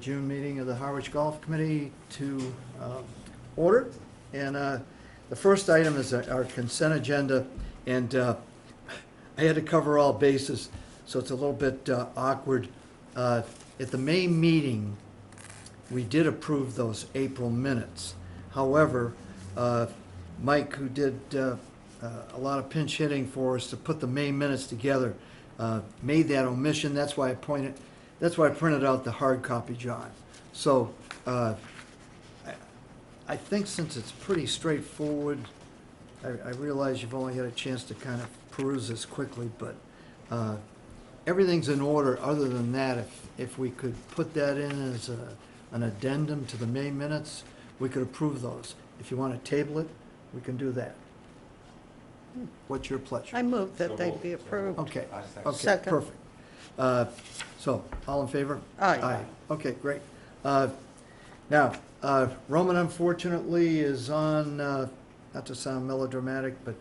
June meeting of the Harwich Golf Committee to order. And the first item is our consent agenda, and I had to cover all bases, so it's a little bit awkward. At the May meeting, we did approve those April minutes. However, Mike, who did a lot of pinch hitting for us to put the May minutes together, made that omission. That's why I printed out the hard copy, John. So I think since it's pretty straightforward, I realize you've only had a chance to kind of peruse this quickly, but everything's in order. Other than that, if we could put that in as an addendum to the May minutes, we could approve those. If you want to table it, we can do that. What's your pleasure? I move that they be approved. Okay, Second. perfect. So, all in favor? Aye. Okay, great. Now, Roman unfortunately is on, not to sound melodramatic, but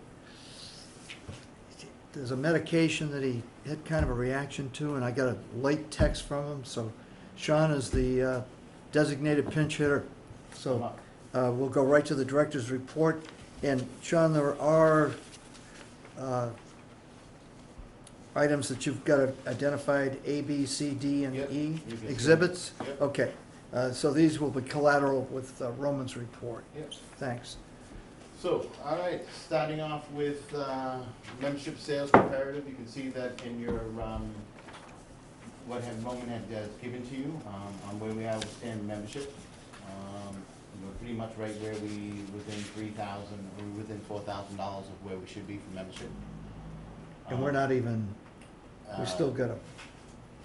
there's a medication that he had kind of a reaction to, and I got a late text from him, so Sean is the designated pinch hitter. So we'll go right to the director's report. And Sean, there are items that you've got identified, A, B, C, D, and Yep. E, exhibits? Yep. Okay, so these will be collateral with Roman's report. Yep. Thanks. So, all right, starting off with membership sales comparative, you can see that in your, what Roman had given to you, on where we are with standard membership. We're pretty much right where within $3,000, or within $4,000 of where we should be for membership. And we're not even, we still got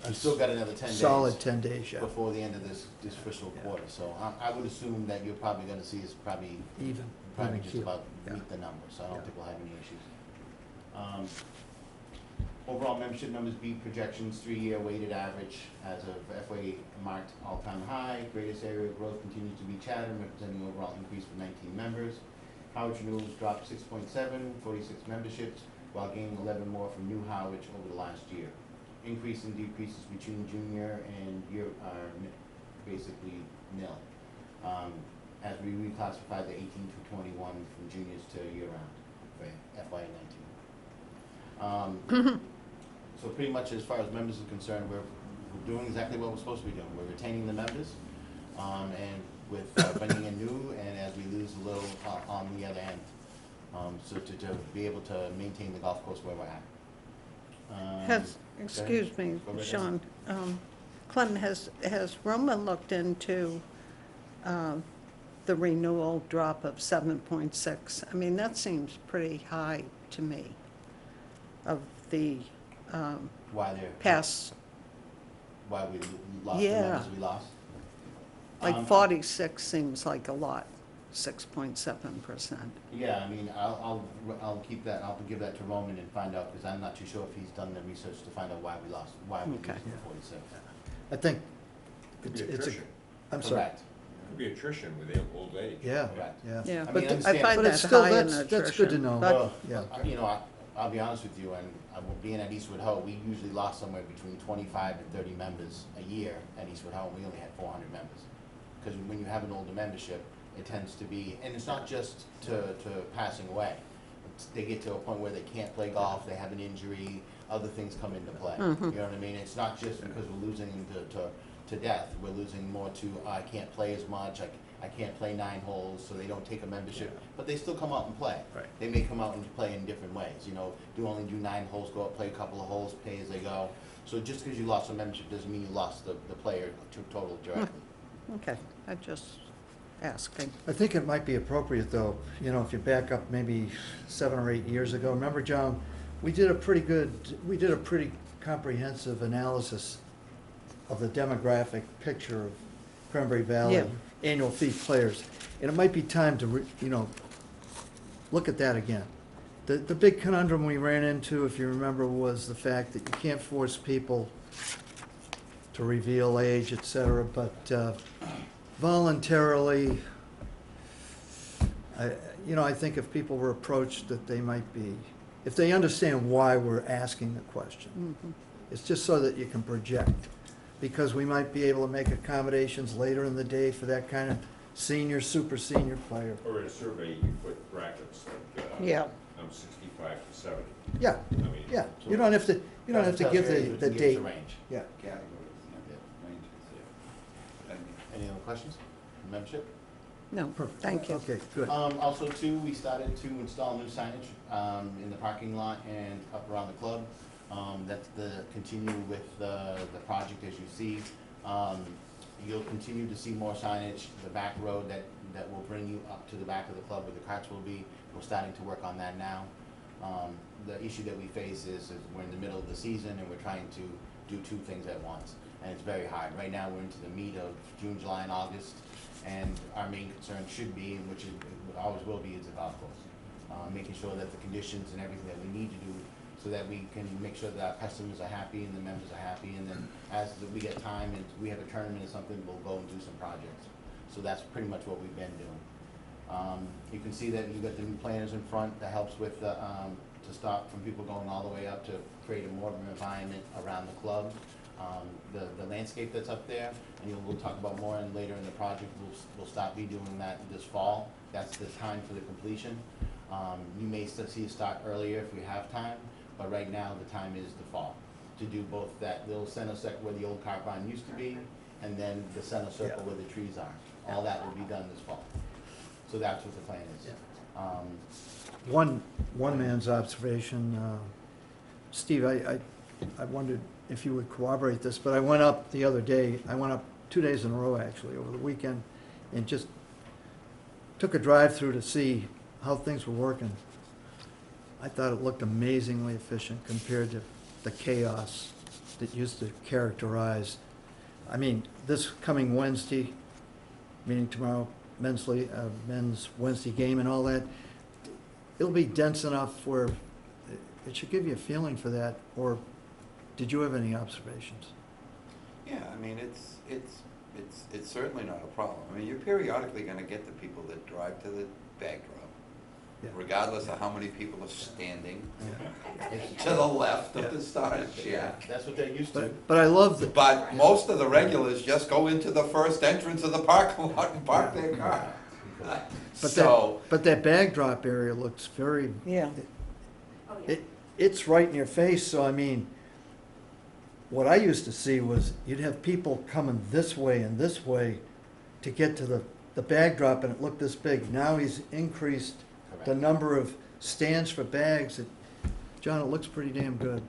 We've still got another 10 days. solid 10 days, yeah. Before the end of this fiscal quarter, so I would assume that you're probably gonna see us probably Even just keel. about Yeah. meet the number, so I don't Yeah. think we'll have any issues. Overall membership numbers beat projections, 3-year weighted average as of FY marked all-time high. Greatest area of growth continues to be Chatham, representing overall increase of 19 members. Harwich renewals dropped 6.7, 46 memberships, while gaining 11 more from New Harwich over the last year. Increase and decreases between junior and year are basically nil, as we reclassified the 18 to 21 from juniors to year-round for FY 19. So pretty much as far as members are concerned, we're doing exactly what we're supposed to be doing. We're retaining the members, and with bringing in new, and as we lose a little on the other end, so to be able to maintain the golf course where we're at. Excuse me, Sean, Clem, has Roman looked into the renewal drop of 7.6? I mean, that seems pretty high to me, of the Why they're past, why we lost the Yeah. members we lost. like 46 seems like a lot, 6.7%. Yeah, I mean, I'll keep that, I'll give that to Roman and find out, because I'm not too sure if he's done the research to find out why we lost Okay. the 46. I think Could be it's a, attrition. I'm sorry. Correct, Could be attrition with old age. Yeah, correct. yeah. Yeah, I but mean, I understand- find But that it's still, high in that's good to attrition. know. Well, Yeah. you know, I'll be honest with you, and being at Eastwood Ho, we usually lost somewhere between 25 and 30 members a year at Eastwood Ho, and we only had 400 members. Because when you have an older membership, it tends to be, and it's not just to passing away. They get to a point where they can't play golf, they have an injury, other things come into play. You know what I mean? It's not just because we're losing them to death. We're losing more to, I can't play as much, I can't play 9 holes, so they don't take a membership. But they still come out and play. Right. They may come out and play in different ways, you know, only do 9 holes, go out, play a couple of holes, pay as they go. So just because you lost a membership doesn't mean you lost the player totally directly. Okay, I just asking. I think it might be appropriate, though, you know, if you back up maybe 7 or 8 years ago. Remember, John, we did a pretty comprehensive analysis of the demographic picture of Cranberry Valley Yeah. annual fee players. And it might be time to, look at that again. The big conundrum we ran into, if you remember, was the fact that you can't force people to reveal age, et cetera, but voluntarily, I think if people were approached, that they might be, if they understand why we're asking the question. It's just so that you can project. because we might be able to make accommodations later in the day for that kind of senior, super senior player. Or in a survey, you can put brackets like, Yeah. I'm 65 to 70. Yeah, I mean, yeah, you don't have to, you don't have to give the Gives date. a range. Yeah. Categories, yeah, ranges, yeah. And Any other questions? Membership? No, thank you. Okay, good. Also too, we started to install new signage, in the parking lot and up around the club. That's continue with the project as you see. You'll continue to see more signage, the back road that will bring you up to the back of the club where the carts will be. We're starting to work on that now. The issue that we face is we're in the middle of the season and we're trying to do two things at once. And it's very hard. Right now, we're into the meat of June, July, and August. And our main concern should be, and which it always will be, is the golf course. Making sure that the conditions and everything that we need to do so that we can make sure that our customers are happy and the members are happy. And then as we get time and we have a tournament or something, we'll go and do some projects. So that's pretty much what we've been doing. You can see that you've got the new planters in front that helps with to stop from people going all the way up to create a more of an environment around the club. The landscape that's up there, and we'll talk about more and later in the project, we'll start redoing that this fall. That's the time for the completion. You may still see it start earlier if we have time, but right now the time is the fall to do both that little center circle where the old car barn used to be, and then the center circle where the trees are. All that will be done this fall. So that's what the plan is. One man's observation, Steve, I wondered if you would corroborate this, but I went up the other day, I went up 2 days in a row actually, over the weekend, and just took a drive through to see how things were working. I thought it looked amazingly efficient compared to the chaos that used to characterize. I mean, this coming Wednesday, meaning tomorrow, men's Wednesday game and all that, it'll be dense enough where it should give you a feeling for that. Or did you have any observations? yeah, I mean, it's certainly not a problem. I mean, you're periodically gonna get the people that drive to the bag drop, Yeah. regardless of how many people are standing It's- to the left of the starting shack. That's what they're used to. But I love the, But most of the regulars just go into the first entrance of the parking lot and park their car. So, but that bag drop area looks very, Yeah. it's right in your face, so I mean, what I used to see was you'd have people coming this way and this way to get to the bag drop, and it looked this big. Now he's increased the Correct. number of stands for bags. John, it looks pretty damn good.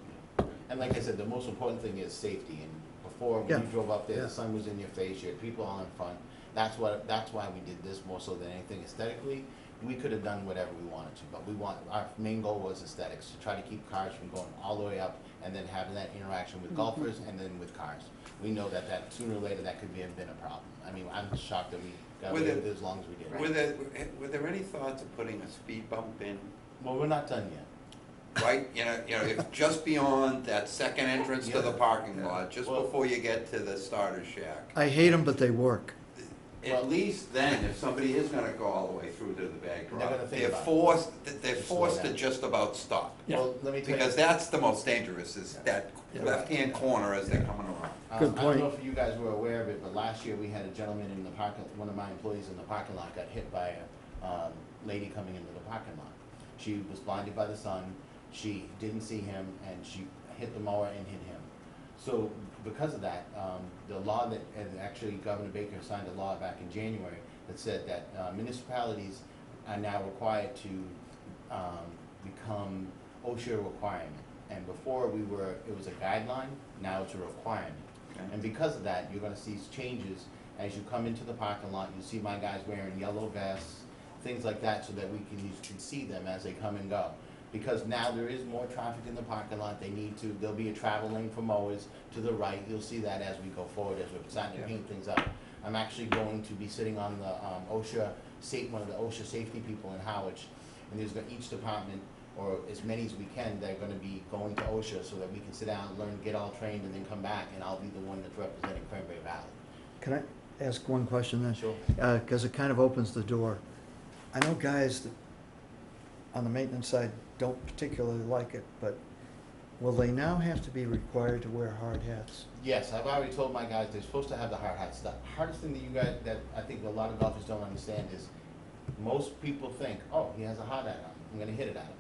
And like I said, the most important thing is safety. And before, when Yeah. you drove up there, Yeah. the sun was in your face, you had people all in front. That's why we did this more so than anything aesthetically. We could have done whatever we wanted to, but our main goal was aesthetics, to try to keep cars from going all the way up and then having that interaction with golfers and then with cars. We know that sooner or later that could have been a problem. I mean, I'm shocked that we got away with it as long as we did. were there any thoughts of putting a speed bump in? Well, we're not done yet. Right, if just beyond that second entrance to the parking lot, just Well- before you get to the starter shack. I hate them, but they work. At least then, if somebody is gonna go all the way through to the bag They're gonna drop, think they're about it. forced to down. just about stop. Well, let me tell you. Because that's the most dangerous, is that Yeah. left-hand corner as they're coming around. Good I don't point. know if you guys were aware of it, but last year we had a gentleman in the one of my employees in the parking lot got hit by a lady coming into the parking lot. She was blinded by the sun, she didn't see him, and she hit the mower and hit him. So because of that, the law that, and actually Governor Baker signed a law back in January that said that municipalities are now required to become OSHA requirement. And before it was a guideline, now it's a requirement. Okay. And because of that, you're gonna see changes as you come into the parking lot. You see my guys wearing yellow vests, things like that, so that you can see them as they come and go. Because now there is more traffic in the parking lot, there'll be a travel lane for mowers to the right. You'll see that as we go forward, as we're starting to paint things up. I'm actually going to be sitting on the one of the OSHA safety people in Harwich, and each department, or as many as we can, they're gonna be going to OSHA so that we can sit down, learn, get all trained, and then come back, and I'll be the one that's representing Cranberry Valley. Can I ask one question then? Sure. Because it kind of opens the door. I know guys that on the maintenance side don't particularly like it, but will they now have to be required to wear hard hats? Yes, I've already told my guys they're supposed to have the hard hats. The hardest thing that you guys, that I think a lot of golfers don't understand is, most people think, oh, he has a hard hat on, I'm gonna hit it at him.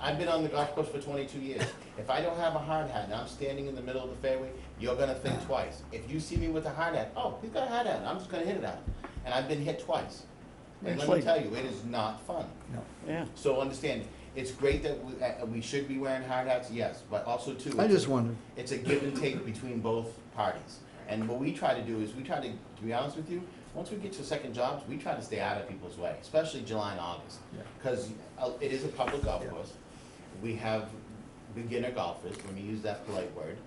I've been on the golf course for 22 years. If I don't have a hard hat and I'm standing in the middle of the fairway, you're gonna think twice. If you see me with a hard hat, oh, he's got a hard hat, I'm just gonna hit it at him. And I've been hit twice. And let me tell you, it is not fun. No. Yeah. So understand, it's great that we should be wearing hard hats, yes, but also too. I just wondered. It's a give and take between both parties. And what we try to do is, we try to be honest with you, once we get to second jobs, we try to stay out of people's way, especially July and August. Yeah. Because it is a public golf Yeah. course. We have beginner golfers, let me use that polite word,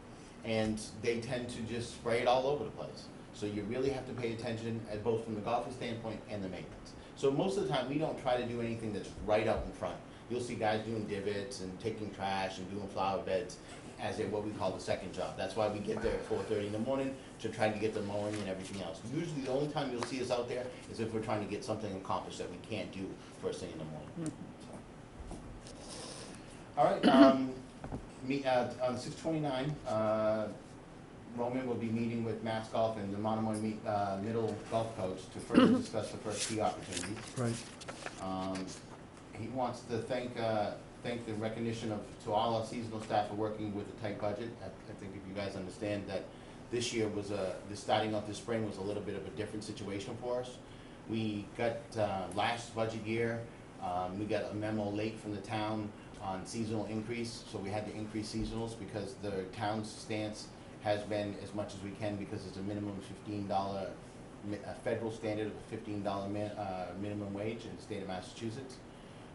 and they tend to just spray it all over the place. So you really have to pay attention, both from the golfer standpoint and the maintenance. So most of the time, we don't try to do anything that's right out in front. You'll see guys doing divots and taking trash and doing flower beds as what we call the second job. That's why we get there at 4:30 in the morning to try to get the mowing and everything else. Usually the only time you'll see us out there is if we're trying to get something accomplished that we can't do first thing in the morning. All right, on 6/29, Roman will be meeting with Mass Golf and the Monomoy Middle Golf Coach to further discuss the first tee opportunities. Right. He wants to thank the recognition to all our seasonal staff for working with a tight budget. I think if you guys understand that this year was starting off this spring was a little bit of a different situation for us. We got, last budget year, we got a memo late from the town on seasonal increase, so we had to increase seasonals because the town's stance has been as much as we can, because it's a minimum $15, a federal standard of a $15 minimum wage in the state of Massachusetts.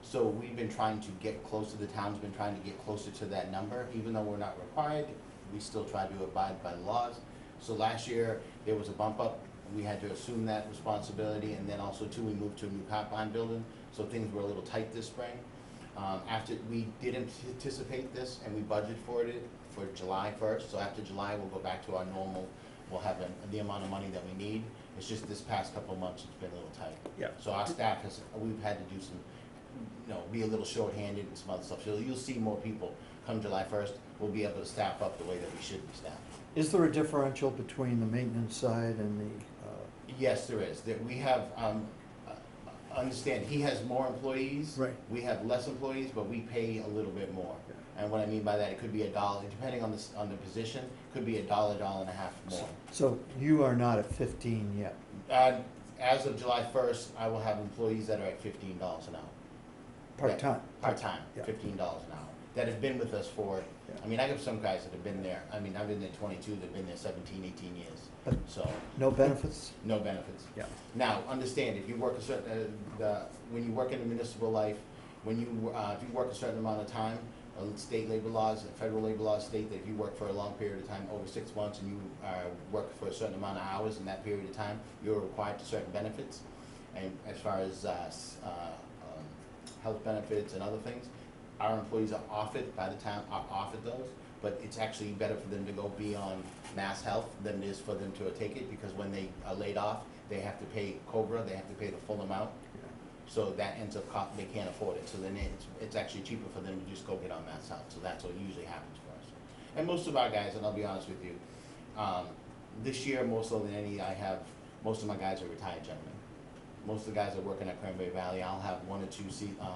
So we've been trying to get close to, the town's been trying to get closer to that number. Even though we're not required, we still try to abide by the laws. So last year, there was a bump up. We had to assume that responsibility, and then also too, we moved to a new cop bond building, so things were a little tight this spring. After, we did anticipate this, and we budgeted for it for July 1st, so after July, we'll go back to our normal, we'll have the amount of money that we need. It's just this past couple of months, it's been a little tight. Yeah. So our staff we've had to do some, be a little short-handed and some other stuff. So you'll see more people come July 1st. We'll be able to staff up the way that we should be staffed. Is there a differential between the maintenance side and the, Yes, there is. We have, understand, he has more employees. Right. We have less employees, but we pay a little bit more. Yeah. And what I mean by that, it could be $1, depending on the position, could be $1, $1.50 more. so you are not at 15 yet? As of July 1st, I will have employees that are at $15 an hour. Part-time? Part-time, Yeah. $15 an hour, that have been with us for, Yeah. I mean, I have some guys that have been there, I've been there 22, they've been there 17, 18 years, But so, no benefits? no benefits. Yeah. Now, understand, if you work a certain, when you work in the municipal life, if you work a certain amount of time, state labor laws, federal labor laws state that if you work for a long period of time, over 6 months, and you work for a certain amount of hours in that period of time, you're required to certain benefits. And as far as health benefits and other things, our employees are offered by the town, are offered those, but it's actually better for them to go be on Mass Health than it is for them to take it, because when they are laid off, they have to pay COBRA, they have to pay the full amount. So that ends up, they can't afford it, so then it's actually cheaper for them to just go get on Mass Health, so that's what usually happens for us. And most of our guys, and I'll be honest with you, this year, more so than any, most of my guys are retired gentlemen. Most of the guys that work in at Cranberry Valley, I'll have 1 or 2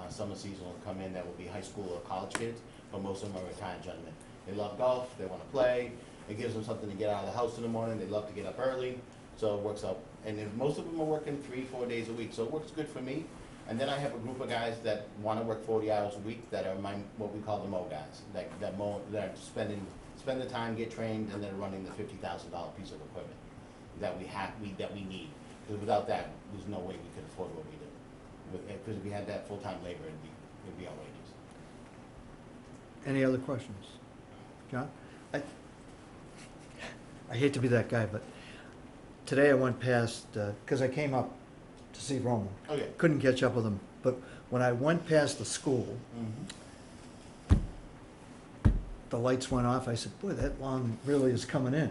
summer seasonal come in that will be high school or college kids, but most of them are retired gentlemen. They love golf, they wanna play, it gives them something to get out of the house in the morning, they love to get up early, so it works out. And then most of them are working 3-4 days a week, so it works good for me. And then I have a group of guys that wanna work 40 hours a week that are what we call the mow guys, that mow, that spend the time, get trained, and then running the $50,000 piece of equipment that we need. Because without that, there's no way we could afford what we do. Because if we had that full-time labor, it'd be outrageous. Any other questions? John? I hate to be that guy, but today I went past, because I came up to see Roman. Okay. Couldn't catch up with him, but when I went past the school, the lights went off. I said, boy, that lawn really is coming in.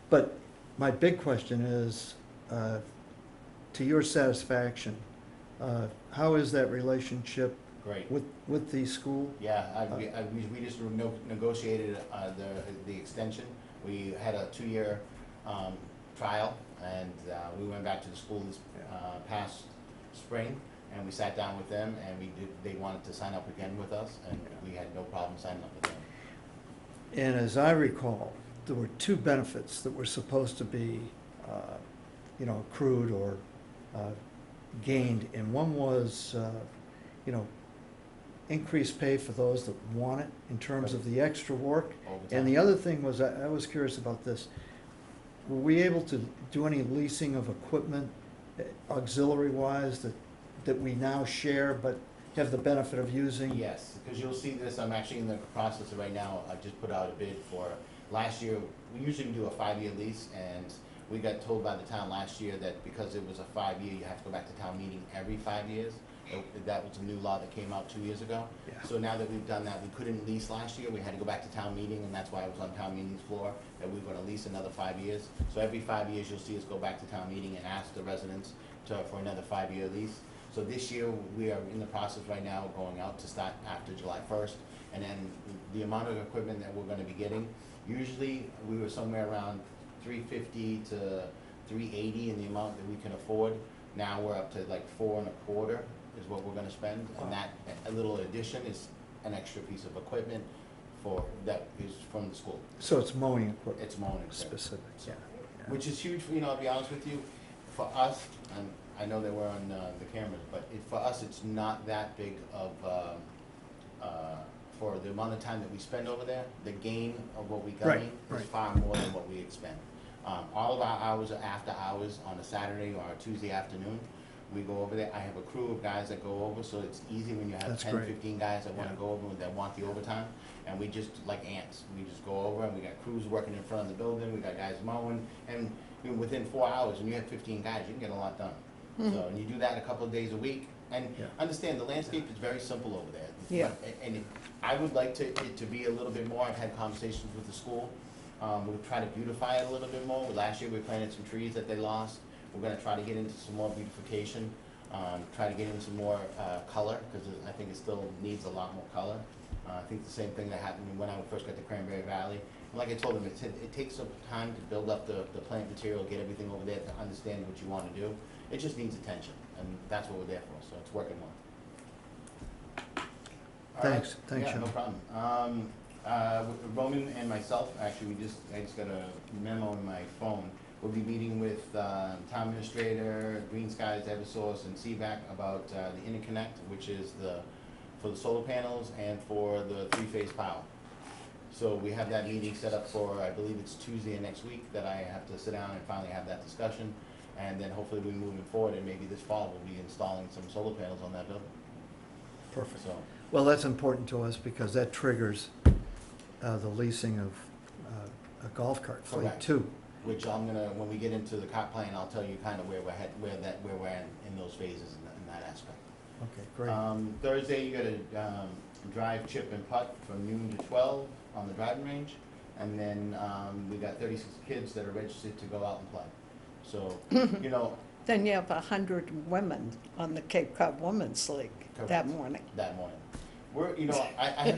But my big question is, to your satisfaction, how is that relationship Great. with the school? Yeah, we just negotiated the extension. We had a 2-year trial, and we went back to the school this past spring, and we sat down with them, and they wanted to sign up again with us, and we had no problem signing up with them. And as I recall, there were 2 benefits that were supposed to be, accrued or gained, and one was, increased pay for those that want it in terms of the extra work. And the other thing was, I was curious about this, were we able to do any leasing of equipment, auxiliary-wise, that we now share but have the benefit of using? Yes, because you'll see this, I'm actually in the process of right now, I just put out a bid for, last year, we usually do a 5-year lease, and we got told by the town last year that because it was a 5-year, you have to go back to town meeting every 5 years. That was a new law that came out 2 years ago. Yeah. So now that we've done that, we couldn't lease last year, we had to go back to town meeting, and that's why it was on town meeting's floor, that we were gonna lease another 5 years. So every 5 years, you'll see us go back to town meeting and ask the residents for another 5-year lease. So this year, we are in the process right now of going out to start after July 1st. And then the amount of equipment that we're gonna be getting, usually, we were somewhere around $350 to $380 in the amount that we can afford. Now we're up to like $425 is what we're gonna spend, and that, a little addition is an extra piece of equipment that is from the school. So it's mowing equipment? It's mowing equipment. Specific, yeah. Which is huge, I'll be honest with you, for us, and I know that we're on the cameras, but for us, it's not that big of, for the amount of time that we spend over there, the gain of what we Right, gain right. is far more than what we expend. All of our hours are after hours on a Saturday or a Tuesday afternoon. We go over there, I have a crew of guys that go over, so it's easy when you have That's 10, great. 15 guys that wanna Yeah. go over, that want the overtime. And we just, like ants, we just go over, and we got crews working in front of the building, we got guys mowing, and within 4 hours, and you have 15 guys, you can get a lot done. So, and you do that a couple of days a week, and Yeah. understand, the landscape is very simple over there. Yeah. And I would like it to be a little bit more, I've had conversations with the school, we'll try to beautify it a little bit more. Last year, we planted some trees that they lost, we're gonna try to get into some more beautification, try to get in some more color, because I think it still needs a lot more color. I think the same thing that happened when I first got to Cranberry Valley. And like I told them, it takes some time to build up the plant material, get everything over there to understand what you want to do. It just needs attention, and that's what we're there for, so it's working well. All right. Thanks, Yeah, Sean. no problem. Roman and myself, actually, I just got a memo in my phone. We'll be meeting with town administrator, Green Skies, Eversource, and CVAC about the interconnect, which is for the solar panels and for the 3-phase power. So we have that meeting set up for, I believe it's Tuesday of next week, that I have to sit down and finally have that discussion. And then hopefully we're moving forward, and maybe this fall we'll be installing some solar panels on that building. Perfect. So, Well, that's important to us because that triggers the leasing of a golf cart fleet Correct. too. which I'm gonna, when we get into the cop plan, I'll tell you kind of where we're in those phases in that aspect. Okay, great. Thursday, you gotta drive, chip, and putt from noon to 12 on the driving range. And then we got 36 kids that are registered to go out and play. So, Then you have 100 women on the Cape Cod Women's League that Correct. morning. that morning. We're, I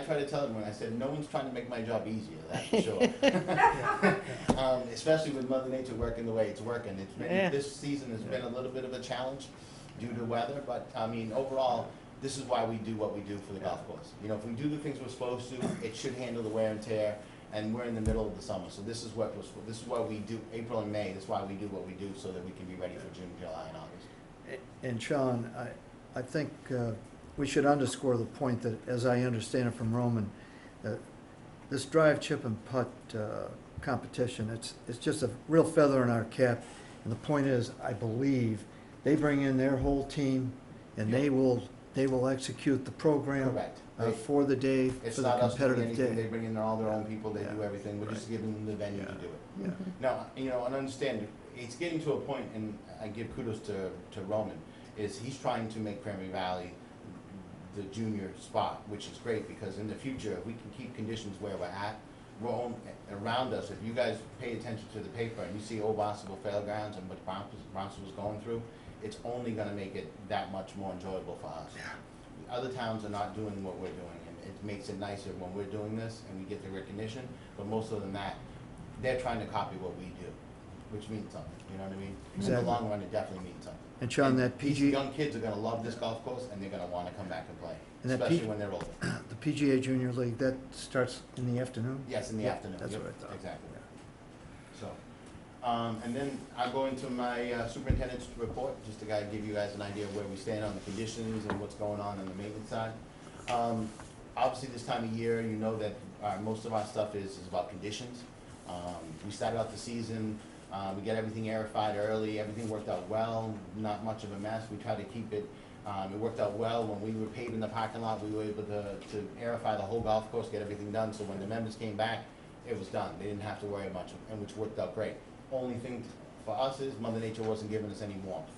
try to tell them, when I said, no one's trying to make my job easier, that's for sure. Especially with Mother Nature working the way it's working. Yeah. This season has been a little bit of a challenge due to weather, but, overall, this is why we do what we do for the golf course. If we do the things we're supposed to, it should handle the wear and tear, and we're in the middle of the summer, so this is what we do, April and May, that's why we do what we do, so that we can be ready for June, July, and August. And Sean, I think we should underscore the point that, as I understand it from Roman, this drive, chip, and putt competition, it's just a real feather in our cap. And the point is, I believe, they bring in their whole team, and they will execute the program Correct. for the day, It's for the not us doing competitive anything, they day. bring in all their own people, they do Yeah. everything, we're just Right. giving them the venue to Yeah. do it. Yeah. Now, and understand, it's getting to a point, and I give kudos to Roman, is he's trying to make Cranberry Valley the junior spot, which is great, because in the future, if we can keep conditions where we're at, around us, if you guys pay attention to the paper and you see Old Boston Fairgrounds and what Bronx was going through, it's only gonna make it that much more enjoyable for us. other towns are not doing what we're doing, and it makes it nicer when we're doing this and we get the recognition, but most of them that, they're trying to copy what we do, which means something, you know what I mean? In Exactly. the long run, it definitely means something. And Sean, that These PG, young kids are gonna love this golf course, and they're gonna wanna come back and play, And that especially P- when they're older. the PGA Junior League, that starts in the afternoon? Yes, in the Yeah, afternoon. that's Yep, what I thought. Exactly. So, and then I'll go into my superintendent's report, just to kind of give you guys an idea of where we stand on the conditions and what's going on the maintenance side. Obviously, this time of year, you know that most of our stuff is about conditions. We started out the season, we get everything aerified early, everything worked out well, not much of a mess. We tried to keep it, it worked out well. When we were paving the parking lot, we were able to aerify the whole golf course, get everything done, so when the members came back, it was done. They didn't have to worry much, and which worked out great. Only thing for us is Mother Nature wasn't giving us any warmth.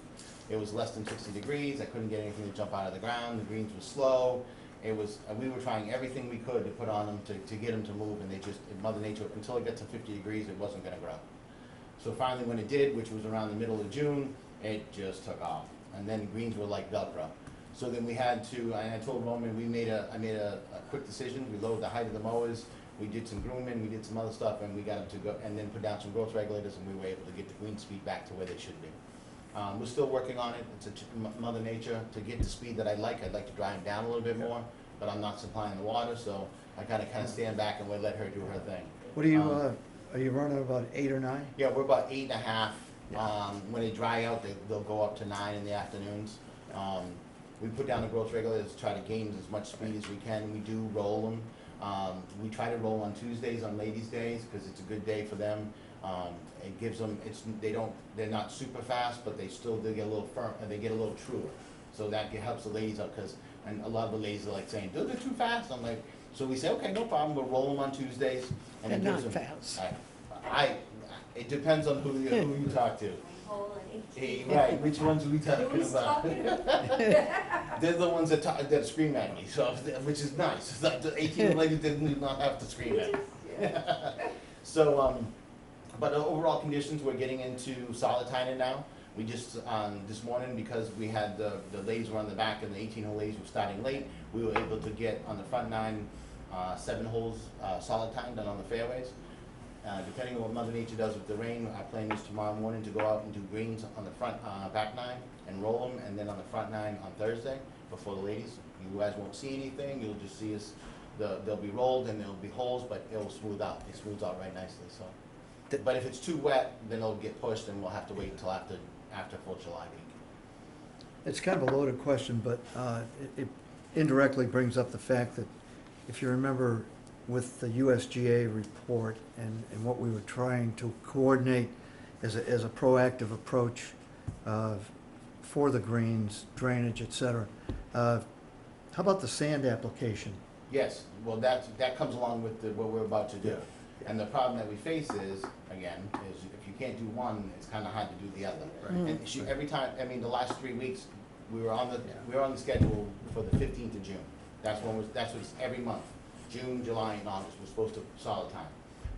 It was less than 60 degrees, I couldn't get anything to jump out of the ground, the greens were slow. It was, we were trying everything we could to put on them to get them to move, and they just, Mother Nature, until it got to 50 degrees, it wasn't gonna grow. So finally, when it did, which was around the middle of June, it just took off. And then the greens were like Velcro. So then we had to, and I told Roman, I made a quick decision. We lowered the height of the mowers, we did some grooming, we did some other stuff, and we got them to go, and then put down some growth regulators, and we were able to get the green speed back to where they should be. We're still working on it. It's Mother Nature. To get the speed that I'd like to dry them down a little bit more, but I'm not supplying the water, so I gotta kind of stand back and we'll let her do her thing. What are you running about 8 or 9? Yeah, we're about 8.5. When they dry out, they'll go up to 9 in the afternoons. We put down the growth regulators to try to gain as much speed as we can. We do roll them. We try to roll on Tuesdays, on ladies' days, because it's a good day for them. It gives them, they're not super fast, but they get a little firm, and they get a little truer. So that helps the ladies out, and a lot of the ladies are like saying, they're too fast. I'm like, so we say, okay, no problem, we'll roll them on Tuesdays. And They're it gives not them- fast. It depends on who you talk to. Hey, right, which ones are we talking about? They're the ones that scream at me, so, which is nice. The 18 ladies did not have to scream at me. So, but the overall conditions, we're getting into solid tying now. We just, this morning, because we had the ladies were on the back and the 18-hole ladies were starting late, we were able to get on the front 9, 7 holes solid tying done on the fairways. Depending on what Mother Nature does with the rain, our plan is tomorrow morning to go out and do greens on the front, back 9 and roll them, and then on the front 9 on Thursday before the ladies. You guys won't see anything, you'll just see us, they'll be rolled and there'll be holes, but it'll smooth out. It smooths out right nicely, so. But if it's too wet, then it'll get pushed and we'll have to wait until after 4th of July week. It's kind of a loaded question, but it indirectly brings up the fact that if you remember with the USGA report and what we were trying to coordinate as a proactive approach for the greens, drainage, et cetera, how about the sand application? Yes, well, that comes along with what we're about to do. And the problem that we face is, again, is if you can't do one, it's kind of hard to do the other. And every time, I mean, the last 3 weeks, we were on the schedule for the 15th of June. That's what's every month. June, July, and August, we're supposed to solid time.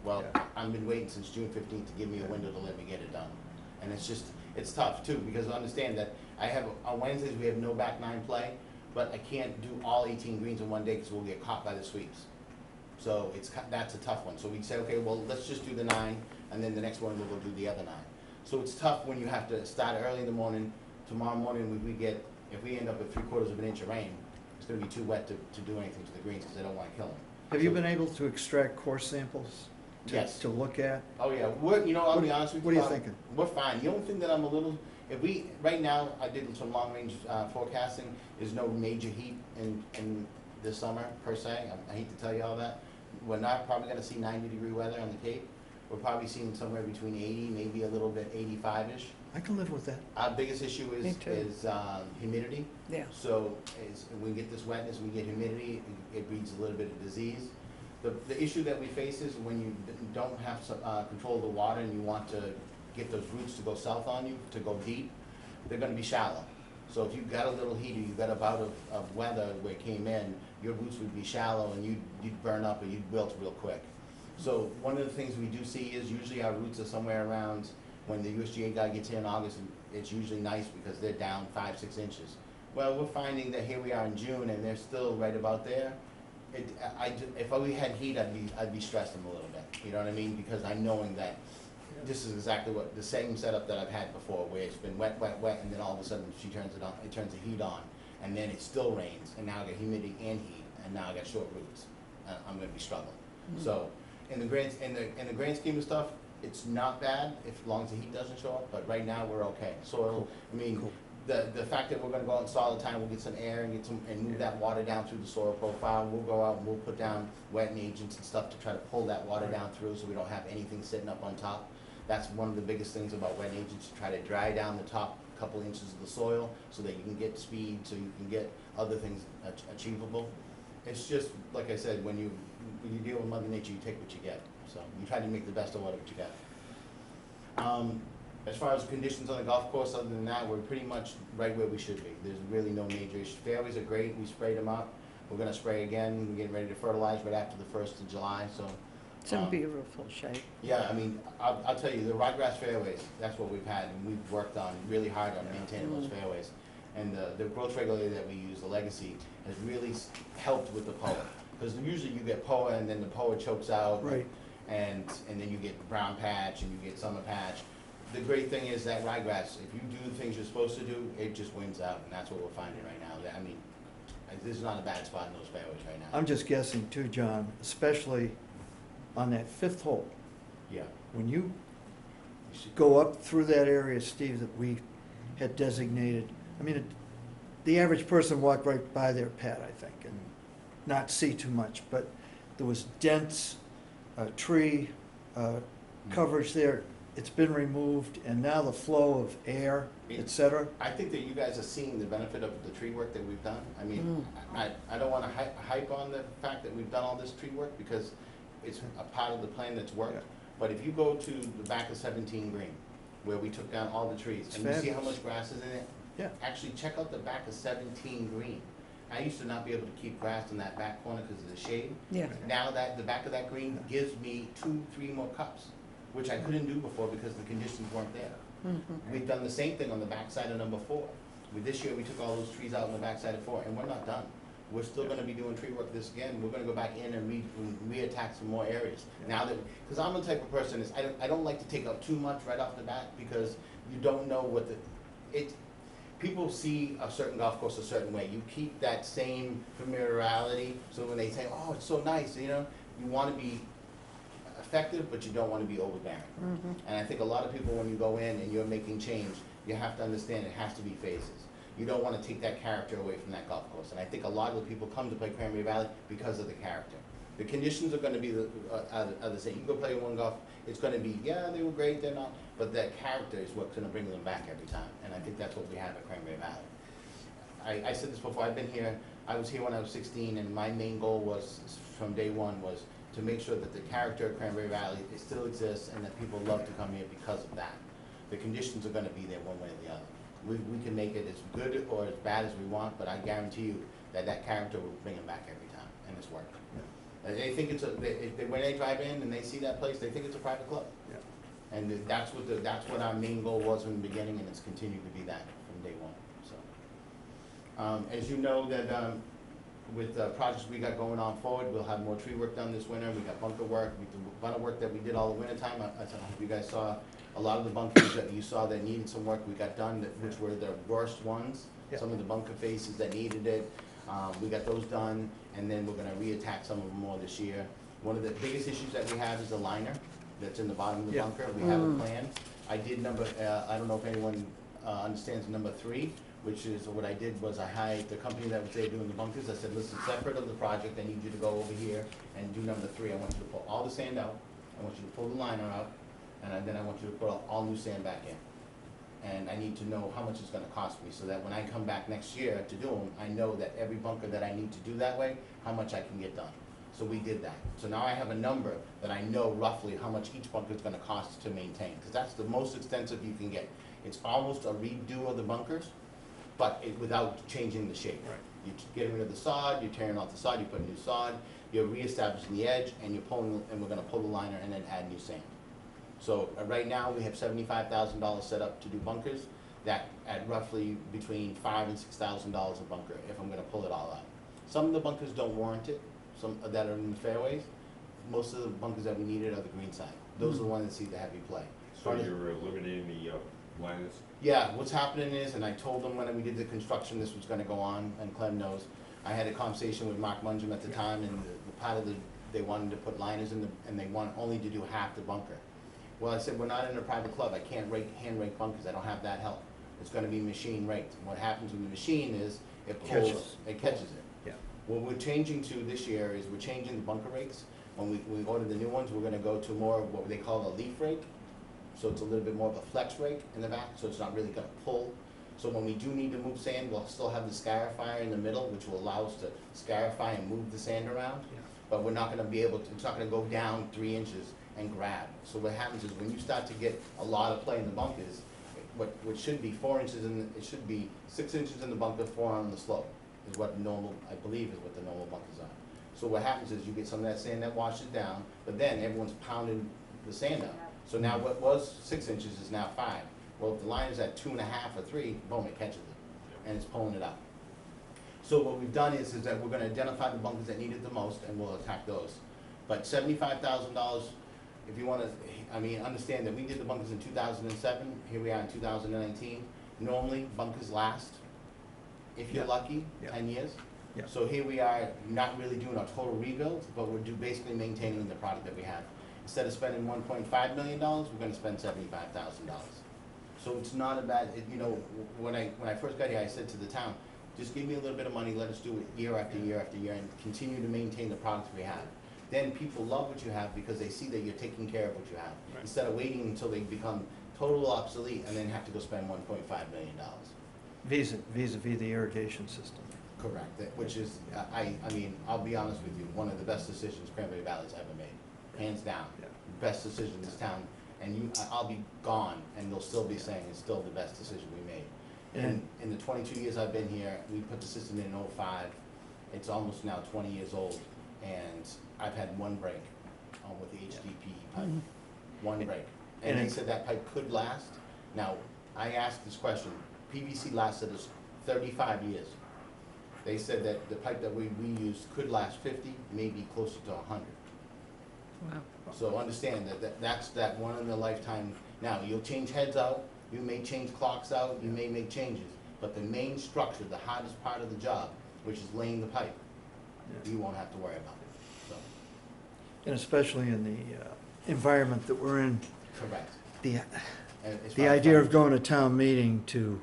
Well, I've been waiting since June 15th to give me a window to let me get it done. And it's tough too, because I understand that on Wednesdays, we have no back 9 play, but I can't do all 18 greens in one day because we'll get caught by the sweeps. So that's a tough one. So we say, okay, well, let's just do the 9, and then the next one we'll go do the other 9. So it's tough when you have to start early in the morning. Tomorrow morning, if we end up with 3/4 of an inch of rain, it's gonna be too wet to do anything to the greens because I don't wanna kill them. Have you been able to extract course samples Yes. to look at? Oh, yeah, I'll be honest with you. What are you thinking? We're fine. The only thing that I'm a little, right now, I did some long-range forecasting, there's no major heat in this summer, per se. I hate to tell you all that. We're not probably gonna see 90-degree weather on the Cape. We're probably seeing somewhere between 80, maybe a little bit 85-ish. I can live with that. Our biggest issue Me too. is humidity. Yeah. So when we get this wetness, we get humidity, it breeds a little bit of disease. The issue that we face is when you don't have control of the water and you want to get those roots to go south on you, to go deep, they're gonna be shallow. So if you've got a little heat or you've got a bout of weather where it came in, your roots would be shallow and you'd burn up or you'd wilt real quick. So one of the things we do see is usually our roots are somewhere around, when the USGA guy gets here in August, it's usually nice because they're down 5-6 inches. Well, we're finding that here we are in June and they're still right about there. If we had heat, I'd be stressing a little bit, you know what I mean? Because I'm knowing that this is exactly what, the same setup that I've had before, where it's been wet, wet, wet, and then all of a sudden she turns it on, it turns the heat on, and then it still rains, and now I got humidity and heat, and now I got short roots. I'm gonna be struggling. So, in the grand scheme of stuff, it's not bad, as long as the heat doesn't show up, but right now, we're okay. Soil, I mean, Cool. the fact that we're gonna go out and soil the time, we'll get some air and and move that water down through the soil profile. We'll go out and we'll put down wetting agents and stuff to try to pull that water down through so we don't have anything sitting up on top. That's one of the biggest things about wetting agents, to try to dry down the top couple inches of the soil so that you can get speed, so you can get other things achievable. It's just, like I said, when you deal with Mother Nature, you take what you get. So you try to make the best of what you get. As far as conditions on the golf course, other than that, we're pretty much right where we should be. There's really no major issues. Fairways are great, we sprayed them up. We're gonna spray again, we're getting ready to fertilize right after the 1st of July, so. It's in beautiful shape. Yeah, I mean, I'll tell you, the ryegrass fairways, that's what we've had, and we've worked on, really hard on maintaining those fairways. And the growth regulator that we use, the Legacy, has really helped with the POA. Because usually you get POA and then the POA chokes out. Right. And then you get brown patch and you get summer patch. The great thing is that ryegrass, if you do the things you're supposed to do, it just wins out, and that's what we're finding right now. I mean, this is not a bad spot in those fairways right now. I'm just guessing too, John, especially on that 5th hole. Yeah. When you go up through that area, Steve, that we had designated, I mean, the average person walked right by their pad, I think, and not see too much, but there was dense tree coverage there. It's been removed, and now the flow of air, et cetera. I think that you guys are seeing the benefit of the tree work that we've done. I mean, I don't wanna hype on the fact that we've done all this tree work, because it's a part of the plan that's worked. Yeah. But if you go to the back of 17 Green, where we took down all the trees, It's and you see how fabulous. much grass is in it? Yeah. Actually, check out the back of 17 Green. I used to not be able to keep grass in that back corner because of the shade. Yeah. Now that the back of that green gives me 2, 3 more cups, which I couldn't do before because the conditions weren't there. We've done the same thing on the backside of number 4. This year, we took all those trees out on the backside of 4, and we're not done. We're still gonna be doing tree work this again. We're gonna go back in and reattack some more areas. Now that, because I'm the type of person, is I don't like to take up too much right off the bat, because you don't know what people see a certain golf course a certain way. You keep that same familiarity, so when they say, oh, it's so nice, you know, you wanna be effective, but you don't wanna be overbearing. And I think a lot of people, when you go in and you're making change, you have to understand it has to be phases. You don't wanna take that character away from that golf course. And I think a lot of the people come to play Cranberry Valley because of the character. The conditions are gonna be are the same. You go play one golf, it's gonna be, yeah, they were great, they're not, but that character is what's gonna bring them back every time. And I think that's what we have at Cranberry Valley. I said this before, I've been here, I was here when I was 16, and my main goal was, from day one, was to make sure that the character of Cranberry Valley, it still exists, and that people love to come here because of that. The conditions are gonna be there one way or the other. We can make it as good or as bad as we want, but I guarantee you that that character will bring them back every time, and it's worked. They think it's when they drive in and they see that place, they think it's a private club. Yeah. And that's what our main goal was from the beginning, and it's continued to be that from day one, so. As you know, that with the projects we got going on forward, we'll have more tree work done this winter. We got bunker work, the bunker work that we did all the winter time. I don't know if you guys saw, a lot of the bunkers that you saw that needed some work, we got done, which were the worst ones. Yeah. Some of the bunker faces that needed it, we got those done, and then we're gonna reattack some of them more this year. One of the biggest issues that we have is the liner that's in the bottom of the Yeah. bunker. We have a plan. I did I don't know if anyone understands number 3, which is what I did was I hired the company that was there doing the bunkers. I said, listen, separate of the project, I need you to go over here and do number 3. I want you to pull all the sand out, I want you to pull the liner out, and then I want you to put all new sand back in. And I need to know how much it's gonna cost me, so that when I come back next year to do them, I know that every bunker that I need to do that way, how much I can get done. So we did that. So now I have a number that I know roughly how much each bunker is gonna cost to maintain, because that's the most extensive you can get. It's almost a redo of the bunkers, but without changing the shape. Right. You're getting rid of the sod, you're tearing off the sod, you put new sod, you're reestablishing the edge, and you're pulling, and we're gonna pull the liner and then add new sand. So right now, we have $75,000 set up to do bunkers. that at roughly between $5,000 and $6,000 a bunker, if I'm gonna pull it all out. Some of the bunkers don't warrant it, some that are in the fairways. Most of the bunkers that we needed are the green side. Those are the ones that see the heavy play. So you're eliminating the liners? Yeah, what's happening is, and I told them when we did the construction, this was gonna go on, and Clem knows, I had a conversation with Mark Mungem at the time, and the part of they wanted to put liners in and they want only to do half the bunker. Well, I said, we're not in a private club, I can't hand rake bunkers, I don't have that help. It's gonna be machine raked. What happens with the machine is, it pulls, Catches. it catches it. Yeah. What we're changing to this year is we're changing the bunker rakes. When we order the new ones, we're gonna go to more of what they call a leaf rake. So it's a little bit more of a flex rake in the back, so it's not really gonna pull. So when we do need to move sand, we'll still have the scarifier in the middle, which will allow us to scarify and move the sand around. Yeah. But we're not gonna be able to, it's not gonna go down 3 inches and grab. So what happens is when you start to get a lot of play in the bunkers, what should be 4 inches it should be 6 inches in the bunker, 4 on the slope, is what normal, I believe is what the normal bunkers are. So what happens is you get some of that sand that washes down, but then everyone's pounding the sand out. So now what was 6 inches is now 5. Well, if the line is at 2.5 or 3, boom, it catches it, and it's pulling it out. So what we've done is that we're gonna identify the bunkers that need it the most, and we'll attack those. But $75,000, if you wanna, I mean, understand that we did the bunkers in 2007, here we are in 2019. Normally, bunkers last, if you're Yeah. lucky, Yeah. 10 years. Yeah. So here we are, not really doing a total rebuild, but we're basically maintaining the product that we have. Instead of spending $1.5 million, we're gonna spend $75,000. So it's not a bad, you know, when I first got here, I said to the town, just give me a little bit of money, let us do it year after year after year, and continue to maintain the products we have. Then people love what you have because they see that you're taking care of what you have, Right. instead of waiting until they become total obsolete and then have to go spend $1.5 million. Vis-a-vis the irrigation system. Correct, which is, I mean, I'll be honest with you, one of the best decisions Cranberry Valley's ever made, hands down. Yeah. Best decision in this town, and I'll be gone, and they'll still be saying it's still the best decision we made. And- In the 22 years I've been here, we put the system in 05, it's almost now 20 years old, and I've had one break with the HDPE pipe, one break. And And they it- said that pipe could last. Now, I asked this question, PVC lasted us 35 years. They said that the pipe that we used could last 50, maybe closer to 100. Wow. So understand that's that one in a lifetime. Now, you'll change heads out, you may change clocks out, you may make changes, but the main structure, the hardest part of the job, which is laying the pipe, Yeah. you won't have to worry about it, so, And especially in the environment that we're in, correct. the, And as the far as idea of funding- going to town meeting to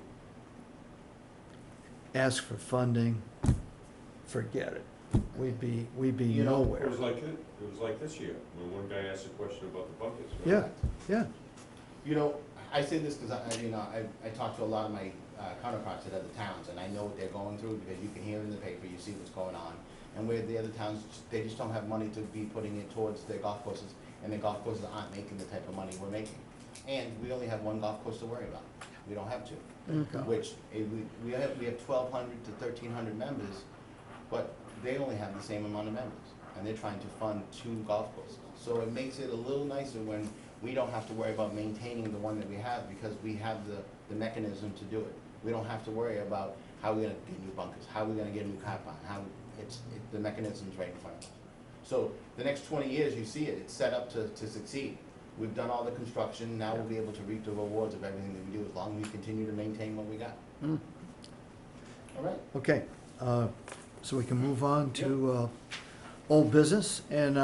ask for funding, forget it. We'd be You know, nowhere. It was like this year, when one guy asked a question about the buckets. Yeah, yeah. You know, I say this because I talk to a lot of my counterparts at other towns, and I know what they're going through, because you can hear it in the paper, you see what's going on. And where the other towns, they just don't have money to be putting it towards their golf courses, and their golf courses aren't making the type of money we're making. And we only have one golf course to worry about, we don't have two. Which, we have 1,200 to 1,300 members, but they only have the same amount of members, and they're trying to fund 2 golf courses. So it makes it a little nicer when we don't have to worry about maintaining the one that we have, because we have the mechanism to do it. We don't have to worry about how we're gonna get new bunkers, how we're gonna get a new car barn, the mechanism's right in front of us. So the next 20 years, you see it, it's set up to succeed. We've done all the construction, now we'll be able to reap the rewards of everything that we do, as long as we continue to maintain what we got. All right? Okay, so we can move on to old business. And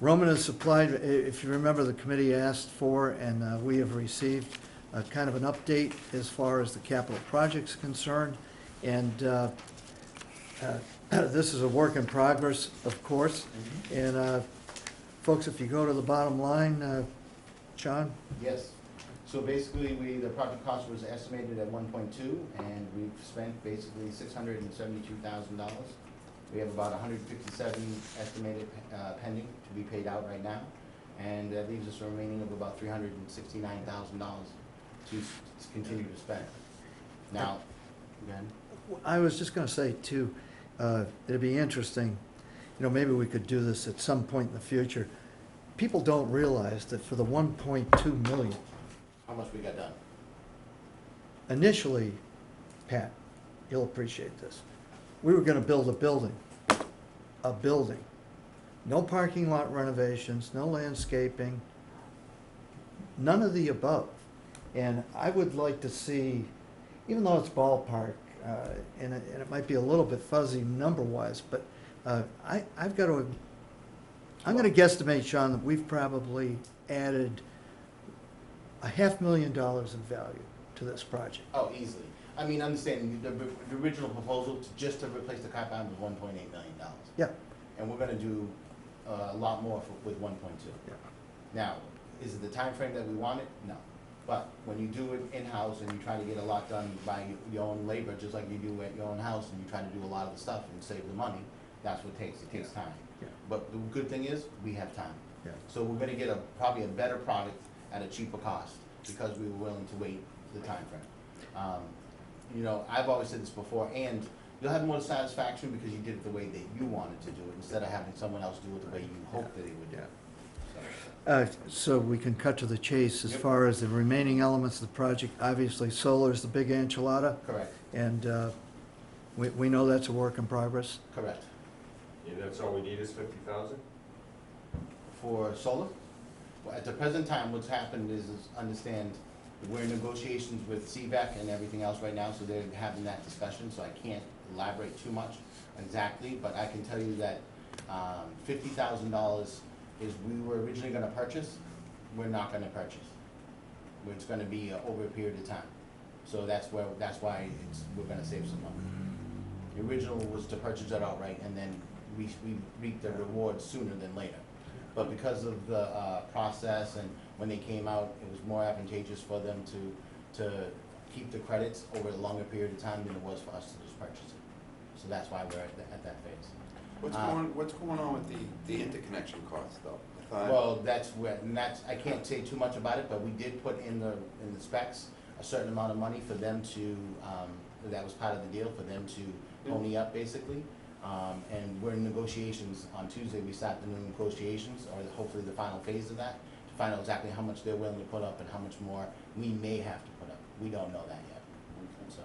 Roman has supplied, if you remember, the committee asked for, and we have received kind of an update as far as the capital project's concerned. And this is a work in progress, of course. And folks, if you go to the bottom line, John? Yes. So basically, the project cost was estimated at 1.2, and we've spent basically $672,000. We have about 157 estimated pending to be paid out right now, and that leaves us a remaining of about $369,000 to continue to spend. Now, again, I was just gonna say too, it'd be interesting, you know, maybe we could do this at some point in the future. People don't realize that for the 1.2 million, how much we got done? initially, Pat, you'll appreciate this, we were gonna build a building. No parking lot renovations, no landscaping, none of the above. And I would like to see, even though it's ballpark, and it might be a little bit fuzzy number-wise, but I'm gonna guesstimate, Sean, that we've probably added $500,000 in value to this project. Oh, easily. I mean, understand, the original proposal just to replace the car pound was $1.8 million. Yeah, And we're gonna do a lot more with 1.2. yeah. Now, is it the time frame that we wanted? No. But when you do it in-house and you try to get a lot done by your own labor, just like you do at your own house, and you try to do a lot of the stuff and save the money, that's what it takes. It takes time. Yeah. But the good thing is, we have time. Yeah. So we're gonna get probably a better product at a cheaper cost, because we were willing to wait the time frame. You know, I've always said this before, and you'll have more satisfaction because you did it the way that you wanted to do it, instead of having someone else do it the way you hoped that they would do it. So we can cut to the chase as Yep. far as the remaining elements of the project. Obviously, solar is the big enchilada, Correct, and we know that's a work in progress. correct. And that's all we need is 50,000? For solar, well, at the present time, what's happened is understand, we're in negotiations with CVEC and everything else right now, so they're having that discussion, so I can't elaborate too much exactly, but I can tell you that $50,000 is we were originally gonna purchase, we're not gonna purchase. It's gonna be over a period of time. So that's why we're gonna save some money. The original was to purchase it outright, and then we reap the rewards sooner than later. But because of the process, and when they came out, it was more advantageous for them to keep the credits over a longer period of time than it was for us to just purchase it. So that's why we're at that phase. What's going on with the interconnection cost, though? I thought- Well, that's where, and that's, I can't say too much about it, but we did put in the specs a certain amount of money for them to, that was part of the deal, for them to pony up, basically. And we're in negotiations. On Tuesday, we start the new negotiations, or hopefully the final phase of that, to find out exactly how much they're willing to put up and how much more we may have to put up. We don't know that yet. So,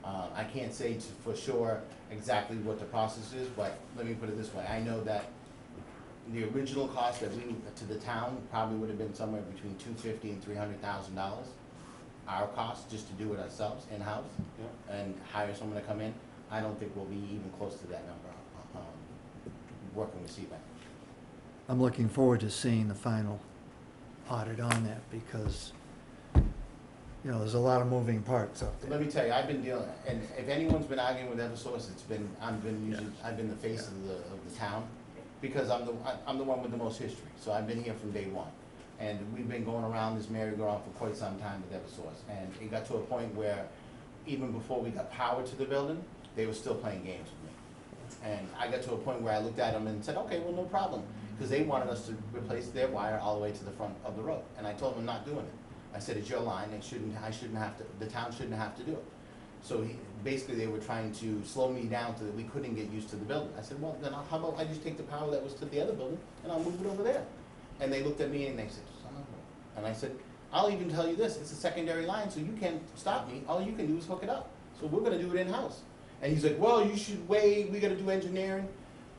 I can't say for sure exactly what the process is, but let me put it this way. I know that the original cost that we, to the town, probably would have been somewhere between $250,000 and $300,000. Our cost, just to do it ourselves, in-house, Yeah. and hire someone to come in. I don't think we'll be even close to that number, working with CVAC. I'm looking forward to seeing the final audit on that, because, you know, there's a lot of moving parts out Let there. me tell you, I've been dealing, and if anyone's been arguing with Eversource, I've been the face of the town, because I'm the one with the most history, so I've been here from day one. And we've been going around this merry-go-round for quite some time with Eversource, and it got to a point where, even before we got power to the building, they were still playing games with me. And I got to a point where I looked at them and said, okay, well, no problem, because they wanted us to replace their wire all the way to the front of the road, and I told them I'm not doing it. I said, it's your line, I shouldn't have to, the town shouldn't have to do it. So basically, they were trying to slow me down so that we couldn't get used to the building. I said, well, then how about I just take the power that was to the other building, and I'll move it over there. And they looked at me and they said, son of a... And I said, I'll even tell you this, it's a secondary line, so you can't stop me, all you can do is hook it up. So we're gonna do it in-house. And he's like, well, you should wait, we gotta do engineering.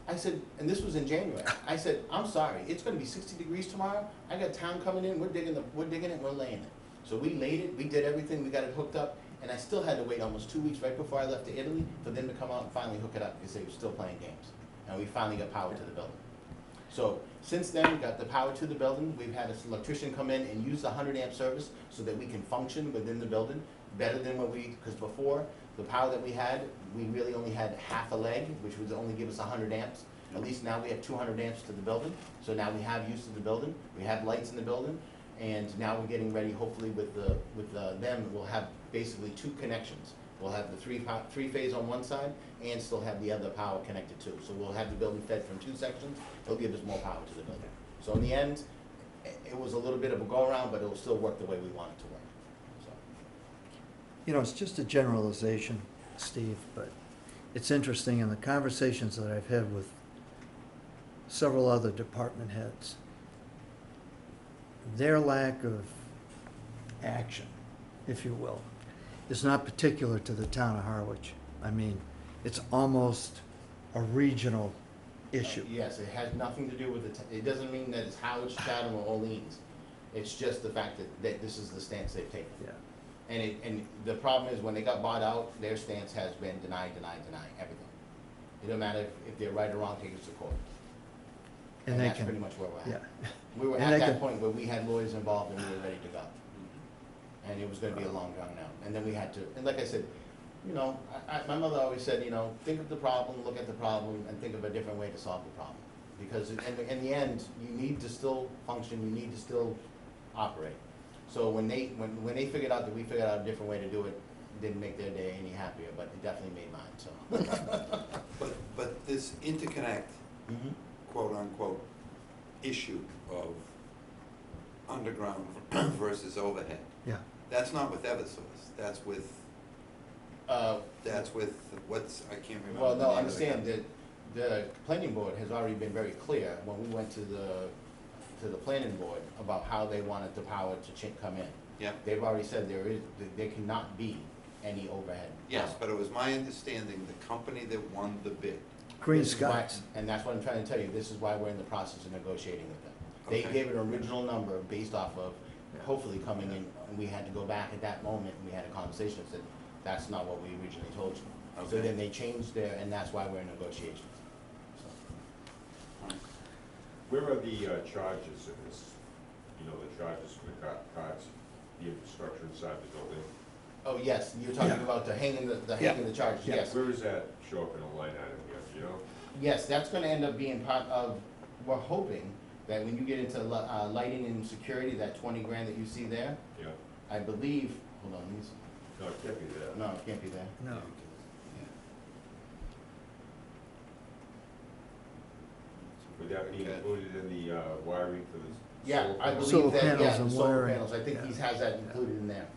I said, and this was in January, I said, I'm sorry, it's gonna be 60 degrees tomorrow, I got town coming in, we're digging it, we're laying it. So we laid it, we did everything, we got it hooked up, and I still had to wait almost 2 weeks right before I left to Italy for them to come out and finally hook it up, because they were still playing games. And we finally got power to the building. So since then, we got the power to the building, we've had an electrician come in and use the 100 amp service so that we can function within the building better than what because before, the power that we had, we really only had half a leg, which would only give us 100 amps. At least now we have 200 amps to the building, so now we have use of the building, we have lights in the building, and now we're getting ready, hopefully with them, we'll have basically 2 connections. We'll have the three-phase on one side, and still have the other power connected too. So we'll have the building fed from 2 sections, it'll give us more power to the building. So in the end, it was a little bit of a go-around, but it'll still work the way we want it to work, so. You know, it's just a generalization, Steve, but it's interesting in the conversations that I've had with several other department heads, their lack of action, if you will, is not particular to the town of Harwich. I mean, it's almost a regional issue. Yes, it has nothing to do with it doesn't mean that it's Howard, Chatham, or Orleans. It's just the fact that this is the stance they've taken. Yeah. And the problem is, when they got bought out, their stance has been deny, everything. It don't matter if they're right or wrong, take us to court. And And they that's can, pretty much where we're yeah. at. We were And at they that can- point where we had lawyers involved and we were ready to go. And it was gonna be a long drawn out. And then we had to, and like I said, you know, my mother always said, you know, think of the problem, look at the problem, and think of a different way to solve the problem. Because in the end, you need to still function, you need to still operate. So when they figured out that we figured out a different way to do it, didn't make their day any happier, but it definitely made mine, so. But this interconnect, quote unquote, issue of underground versus overhead, Yeah, that's not with Eversource, that's with what's, I can't remember. Well, the no, name of the understand company. that the planning board has already been very clear when we went to the planning board about how they wanted the power to come in. Yeah, They've already said there cannot be any overhead. yes, power. but it was my understanding, the company that won the bid. Green This is why- Skies. And that's what I'm trying to tell you, this is why we're in the process of negotiating with them. They Okay. gave an original number based off of Yeah. hopefully coming in, and we had to go back at that moment, and we had a conversation and said, that's not what we originally told you. So Okay. then they changed their, and that's why we're in negotiations. So, Where are the charges in this? You know, the charges for the cards, the infrastructure inside the building? oh, yes, you're talking Yeah. about the hanging Yeah. the charges, Yeah. yes. Where does that show up in a line item here, do you know? Yes, that's gonna end up being part of, we're hoping that when you get into lighting and security, that 20 grand that you see there, Yeah, I believe, hold on, let me see. no, it can't be there. No, it can't be there. No. Would that be Okay. included in the wiring for the Yeah, solar I panels? Solar believe that, panels yeah, the and solar wiring. panels, I think Yeah. he has that included in there.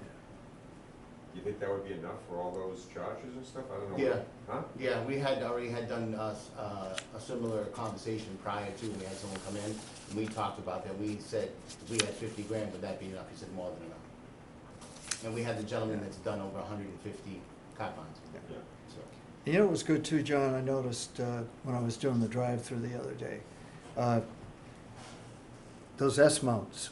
You think that would be enough for all those charges and stuff? I don't know. Yeah. Huh? Yeah, we already had done a similar conversation prior to, we had someone come in, and we talked about that, we said, if we had 50 grand, would that be enough? He said, more than enough. And we had the gentleman that's done over 150 cat bonds, Yeah. so. You know, it was good too, John, I noticed when I was doing the drive-through the other day. Those S-mounts,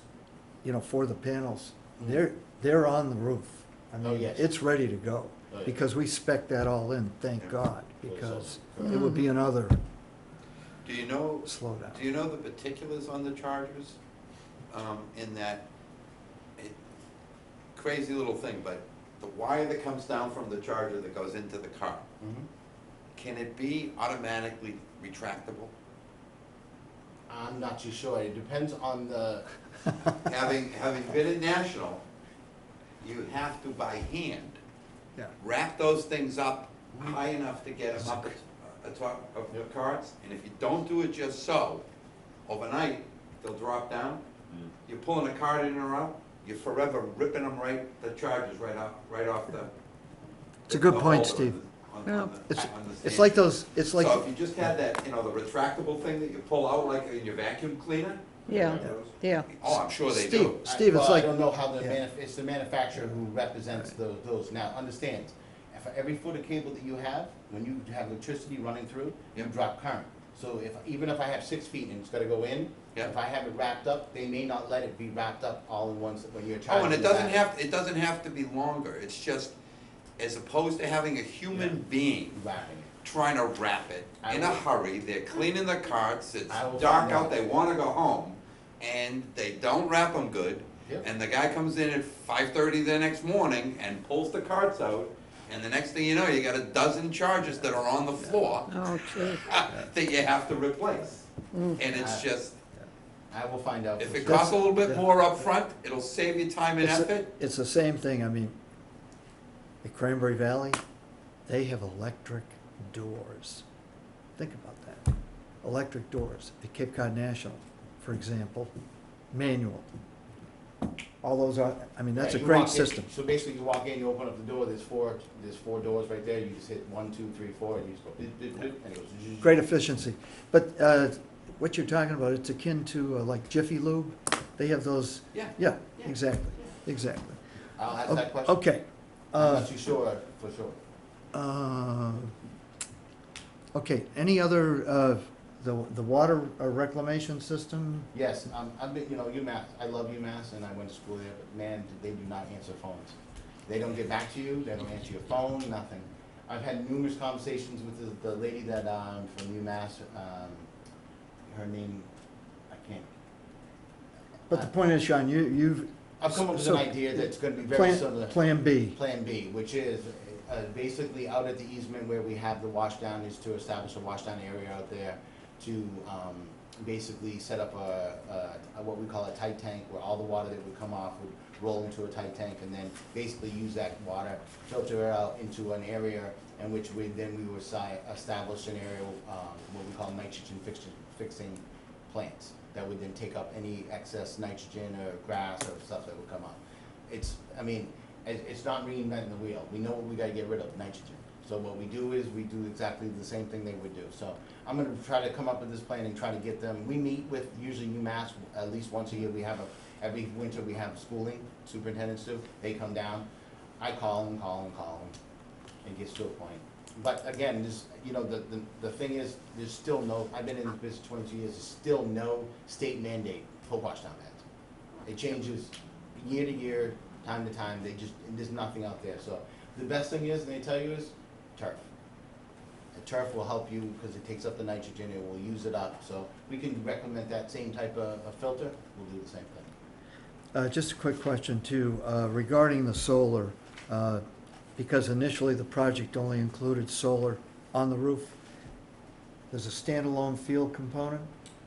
you know, for the panels, they're on the roof. I Oh, mean, yes. it's ready to go. Oh, yeah. Because we spec that all in, thank Yeah. God, For the because solar. it would be another Do you know, slowdown. do you know the particulars on the chargers? In that, crazy little thing, but the wire that comes down from the charger that goes into the car, Mhm. can it be automatically retractable? I'm not too sure, it depends on the, Having been at National, you have to by hand Yeah. wrap those things up high enough to get them up atop of the carts, and if you don't do it just so, overnight, they'll drop down. Mm. You're pulling a cart in or out, you're forever ripping them the charges right off the. It's a good the point, holder Steve. on Yeah. the It's stand. like those, it's like, So if you just had that, you know, the retractable thing that you pull out like in your vacuum cleaner, Yeah, Those? yeah. oh, I'm sure they Steve, do. Steve, it's well, I like, don't know how yeah. it's the manufacturer who represents those. Now, understand, for every foot of cable that you have, when you have electricity running through, you Yeah. drop current. So even if I have 6 feet and it's gotta go in, Yeah. if I have it wrapped up, they may not let it be wrapped up all in once when you're charging. Oh, and it the doesn't battery. it doesn't have to be longer, it's just, as opposed to having a human being Wrapping it. trying to wrap it I in a will- hurry, they're cleaning the carts, it's I will dark find out, out. they wanna go home, and they don't wrap them good, Yep. and the guy comes in at 5:30 the next morning and pulls the carts out, and the next thing you know, you got a dozen charges that are on the floor Oh, gee. that you have to replace. Mm. And it's just, I will find out. if for it sure. costs a little bit more up front, it'll save you time and it's, effort. it's the same thing, I mean, at Cranberry Valley, they have electric doors. Think about that. Electric doors. At Cape Cod National, for example, manual. All those are, I mean, that's a Yeah, you great walk in- system. So basically, you walk in, you open up the door, there's four doors right there, you just hit 1, 2, 3, 4, and you just go, beep, beep, beep, and it goes. zzz. Great efficiency. But what you're talking about, it's akin to like Jiffy Lube. They have those, Yeah. yeah, Yeah. exactly, exactly. I'll ask that question. Okay. I'm not too sure, for sure. Okay, any other, the water reclamation system? Yes, I've been, UMass, I love UMass, and I went to school there, but man, they do not answer phones. They don't get back to you, they don't answer your phone, nothing. I've had numerous conversations with the lady that, from UMass, her name, I can't. But the point is, Sean, you've. I've come up with so- an idea that's gonna be very Plan- similar. Plan B. Plan B, which is basically out at the easement where we have the washdown, is to establish a washdown area out there to basically set up what we call a tight tank, where all the water that would come off would roll into a tight tank, and then basically use that water, filter it out into an area in which we would establish an area, what we call nitrogen fixing plants, that would then take up any excess nitrogen or grass or stuff that would come up. It's not reinventing the wheel. We know what we gotta get rid of, nitrogen. So what we do is, we do exactly the same thing they would do. So I'm gonna try to come up with this plan and try to get them, we meet with usually UMass at least once a year. We have every winter we have schooling, superintendents do, they come down. I call them, it gets to a point. But again, this, the thing is, there's still no, I've been in this business 22 years, there's still no state mandate for washdown beds. It changes year to year, time to time, there's nothing out there. So the best thing is, and they tell you, is turf. The turf will help you because it takes up the nitrogen, it will use it up. So we can recommend that same type of filter, we'll do the same thing. Just a quick question too, regarding the solar, because initially the project only included solar on the roof. There's a standalone field component,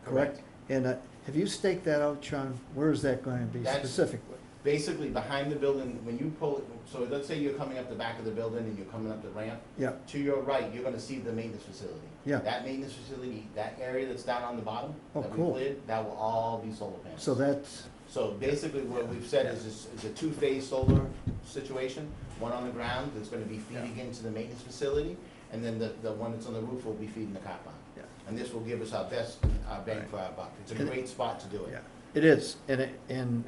correct? And have you staked that out, Sean? Where is that going to be That's- specifically? Basically, behind the building, when you pull it, so let's say you're coming up the back of the building and you're coming up the ramp, Yeah, to your right, you're gonna see the maintenance facility. yeah. That maintenance facility, that area that's down on the bottom, Oh, that we cool. cleared, that will all be solar panels. So that's, So basically, what we've said is a two-phase solar situation, one on the ground that's gonna be feeding into the maintenance facility, and then the one that's on the roof will be feeding the car barn. yeah, And this will give us our best, bang for our buck. It's a And- great spot to do it. yeah. It is, and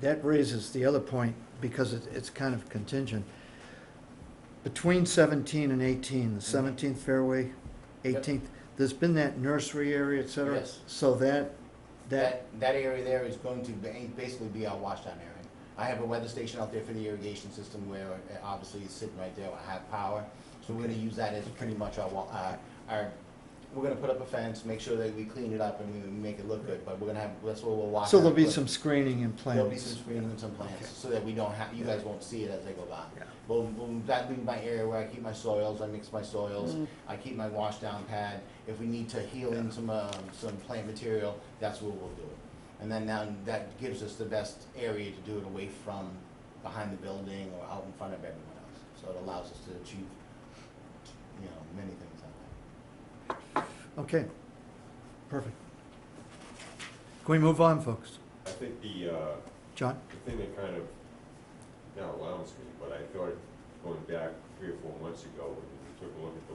that raises the other point, because it's kind of contingent. Between 17 and 18, the 17th fairway, 18th, there's been that nursery area, et cetera. Yes. So that, That area there is going to basically be our washdown area. I have a weather station out there for the irrigation system where obviously it's sitting right there, I have power. So we're gonna use that as pretty much we're gonna put up a fence, make sure that we clean it up and we make it look good, but we're gonna have, that's where we'll walk. so there'll out, be put- some screening and plants. There'll be some screening and some plants, so that we don't have, you guys won't see it as they go by. Yeah. Well, that'd be my area where I keep my soils, I mix my soils, Mm. I keep my wash down pad. If we need to heal in some plant material, that's where we'll do it. And then now, that gives us the best area to do it away from behind the building or out in front of everyone else. So it allows us to achieve, many things that way. Okay, perfect. Can we move on, folks? I think John? the thing that kind of, now alarms me, but I thought going back 3 or 4 months ago, when we took a look at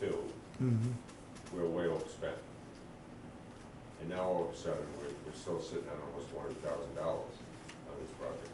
the 1.2, Mm-hmm. we're way overspent. And now all of a sudden, we're still sitting at almost $400,000 on this project.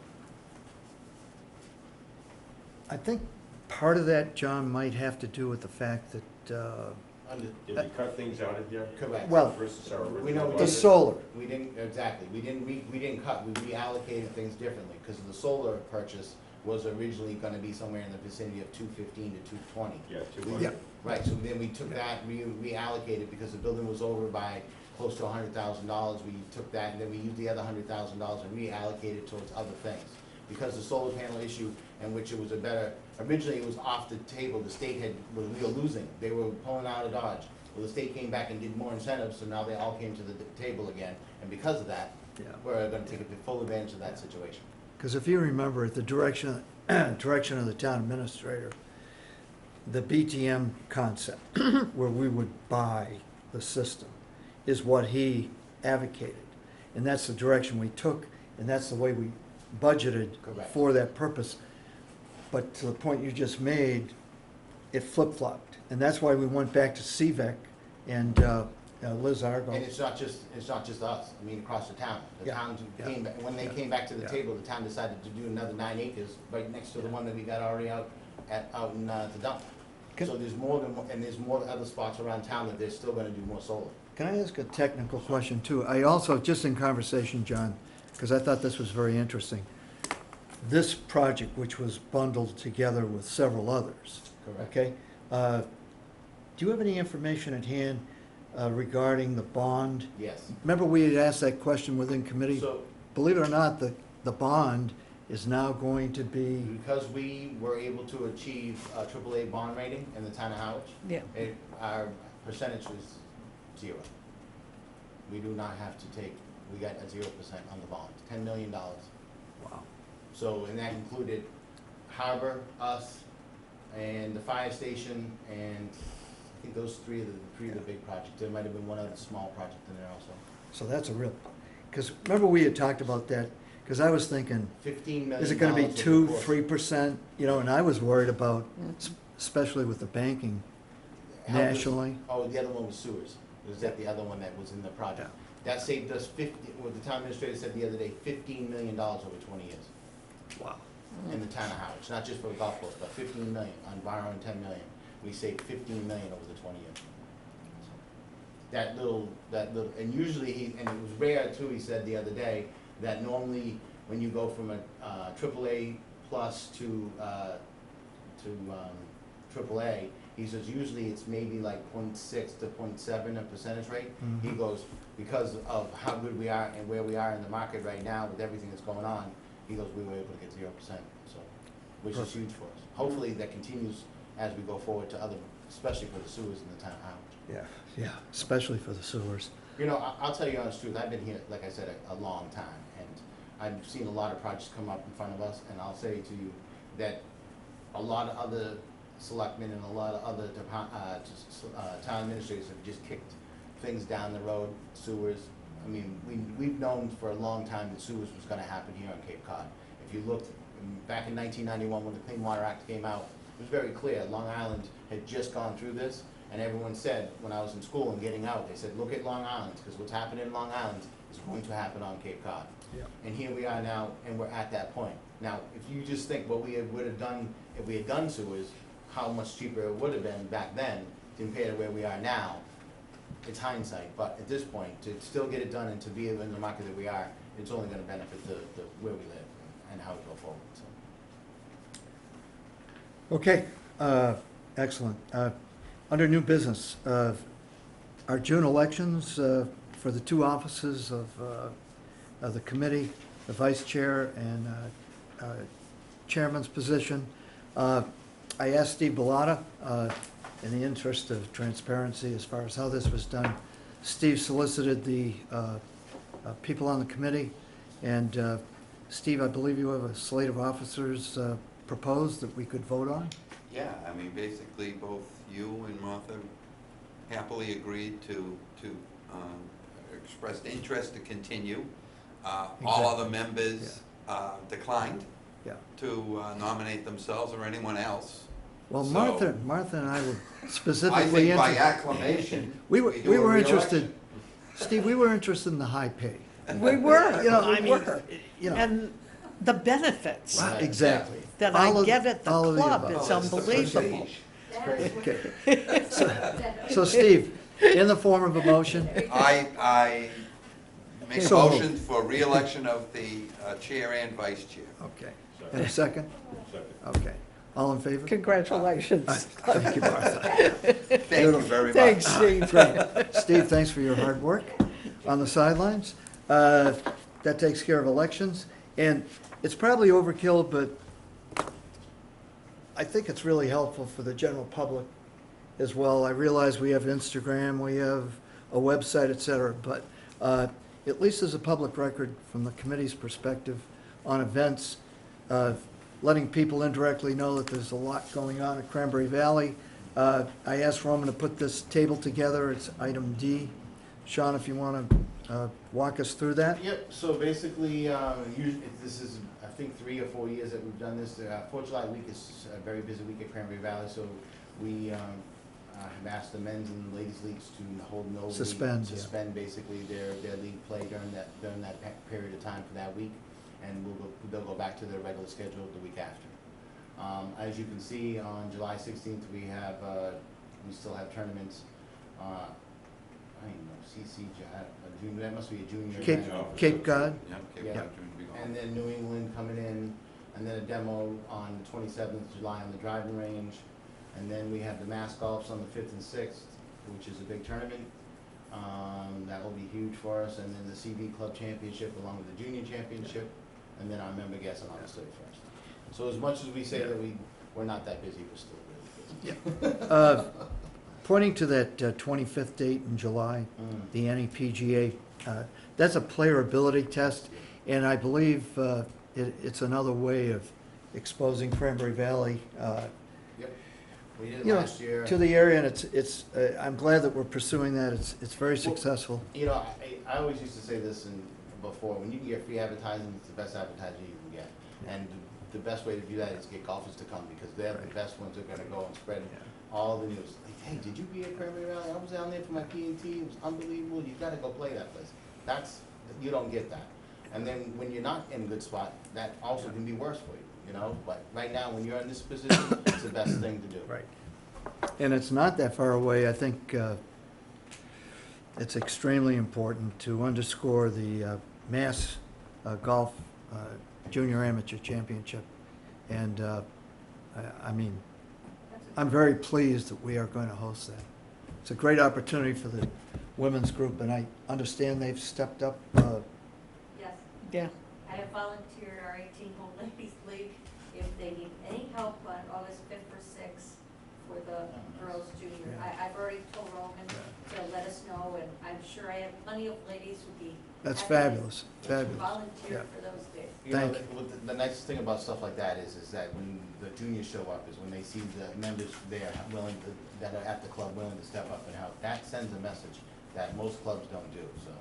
I think part of that, John, might have to do with the fact that, Did we cut things out of here? Correct. Well, Versus our original we know the budget? solar. We didn't, exactly, we didn't cut, we reallocated things differently, because the solar purchase was originally gonna be somewhere in the vicinity of 215 to 220. Yeah, Yeah. 200. Right, so then we took that, reallocated, because the building was over by close to $100,000, we took that, and then we used the other $100,000 and reallocated towards other things. Because the solar panel issue, in which it was originally it was off the table, the state we were losing, they were pulling out of Dodge. Well, the state came back and did more incentives, so now they all came to the table again, and because of that, Yeah. we're gonna take full advantage of that situation. Because if you remember, at the direction of the town administrator, the BTM concept, where we would buy the system, is what he advocated. And that's the direction we took, and that's the way we budgeted Correct. for that purpose. But to the point you just made, it flip-flopped. And that's why we went back to CVEC and Liz Argo. And it's not just us, I mean, across the town. The Yeah, towns yeah, came, when they yeah, came back to the yeah. table, the town decided to do another 9 acres right next to the one that we got already out in the dump. Can- So there's more than, and there's more other spots around town that they're still gonna do more solar. Can I ask a technical question too? I also, just in conversation, John, because I thought this was very interesting. This project, which was bundled together with several others, Correct. okay? Do you have any information at hand regarding the bond? Yes. Remember, we had asked that question within committee? So, Believe it or not, the bond is now going to be, because we were able to achieve a AAA bond rating in the town of Harwich, Yeah. our percentage was 0. We do not have to take, we got a 0% on the bond, $10 million. wow, So, and that included Harbor, us, and the fire station, and I think those three are the big projects. There might have been one other small project in there also. so that's a real, because remember we had talked about that, because I was thinking, $15 million. is it gonna be was the 2, course. 3%? You know, and I was worried about, especially with the banking How this- nationally. Oh, the other one was sewers. Was that the other one that was in the project? That saved us what the town administrator said the other day, $15 million over 20 years Wow. in the town of Harwich. Not just for the golf course, but 15 million on borrowing 10 million. We saved 15 million over the 20 years. That little, and usually and it was rare too, he said the other day, that normally when you go from a AAA plus to AAA, he says usually it's maybe like 0.6 to 0.7 a percentage rate. He Mhm. goes, because of how good we are and where we are in the market right now with everything that's going on, he goes, we were able to get 0%, so, which is Perfect. huge for us. Hopefully that continues as we go forward to other, especially for the sewers in the town of Harwich. Yeah, especially for the sewers. You know, I'll tell you honest truth, I've been here, like I said, a long time, and I've seen a lot of projects come up in front of us, and I'll say to you that a lot of other selectmen and a lot of other town administrators have just kicked things down the road, sewers. I mean, we've known for a long time that sewers was gonna happen here on Cape Cod. If you looked, back in 1991, when the Clean Water Act came out, it was very clear, Long Island had just gone through this, and everyone said, when I was in school and getting out, they said, look at Long Island, because what's happening in Long Island is going to happen on Cape Cod. Yeah. And here we are now, and we're at that point. Now, if you just think what we would have done, if we had done sewers, how much cheaper it would have been back then compared to where we are now, it's hindsight, but at this point, to still get it done and to be in the market that we are, it's only gonna benefit the where we live and how we go forward, so. Okay, excellent. Under new business, our June elections for the 2 offices of the committee, the vice chair and chairman's position. I asked Steve Bellata, in the interest of transparency as far as how this was done. Steve solicited the people on the committee, and Steve, I believe you have a slate of officers proposed that we could vote on? Yeah, I mean, basically, both you and Martha happily agreed to expressed interest to continue. All other members declined Yeah. to nominate themselves or anyone else. Well, So- Martha and I were I specifically think by interested. acclamation, We were do a interested, re-election. Steve, we were interested in the high pay. We were, You know, I we mean, were, you know. and the benefits Right. Exactly. that All I of- get at the all of club above. is Oh, it's the unbelievable. prestige. Okay. So Steve, in the form of a motion, I make a So moved. motion for re-election of the chair and vice chair. okay. And a second? Second. Okay. All in favor? Congratulations. Thank you, Martha. Thank you very much. Thanks, Steve. Great. Steve, thanks for your hard work on the sidelines. That takes care of elections. And it's probably overkill, but I think it's really helpful for the general public as well. I realize we have Instagram, we have a website, et cetera, but at least as a public record from the committee's perspective on events, letting people indirectly know that there's a lot going on at Cranberry Valley. I asked Roman to put this table together. It's item D. Sean, if you want to walk us through that? Yep, so basically, this is, I think, 3 or 4 years that we've done this. 4th of July week is a very busy week at Cranberry Valley, so we have asked the men's and ladies leagues to hold no league- Suspend, yeah. suspend basically their league play during that period of time for that week, and they'll go back to their regular schedule the week after. As you can see, on July 16th, we still have tournaments. I don't even know, junior, that must be a junior. event. Cape Cod? Yeah, Cape Yeah. Cod Junior Big Golf. And then New England coming in, and then a demo on the 27th of July on the driving range. And then we have the mass golfs on the 5th and 6th, which is a big tournament. That will be huge for us. And then the CV Club Championship along with the Junior Championship. And then our member guests on August 31st. So as much as we say that we're not that busy, we're still really busy. Pointing to that 25th date in July, Mm. the NEPGA, that's a player ability test, and I believe it's another way of exposing Cranberry Valley Yep, we did it you know, last year. to the area, and it's I'm glad that we're pursuing that. It's very successful. You know, I always used to say this before, when you can get free advertising, it's the best advertising you can get. And the best way to do that is get golfers to come, because they're the Right. best ones who are gonna go and spread all the news. Like, hey, did you be at Cranberry Valley? I was down there for my P&T, it was unbelievable, you gotta go play that place. You don't get that. And then when you're not in a good spot, that also can be worse for you, you know? But right now, when you're in this position, it's the best thing to do. Right. And it's not that far away. I think it's extremely important to underscore the Mass Golf Junior Amateur Championship. And I mean, I'm very pleased that we are going to host that. It's a great opportunity for the women's group, and I understand they've stepped up. Yes, Yeah. I have volunteered our 18-hole ladies league if they need any help on August 5th or 6th for the girls junior. Yeah. I've already told Roman to let us know, and I'm sure I have plenty of ladies who'd be. That's happy to- fabulous, to fabulous. volunteer Yeah. for those days. You know, Thank you. the nicest thing about stuff like that is that when the juniors show up, is when they see the members there that are at the club willing to step up and help. That sends a message that most clubs don't do, so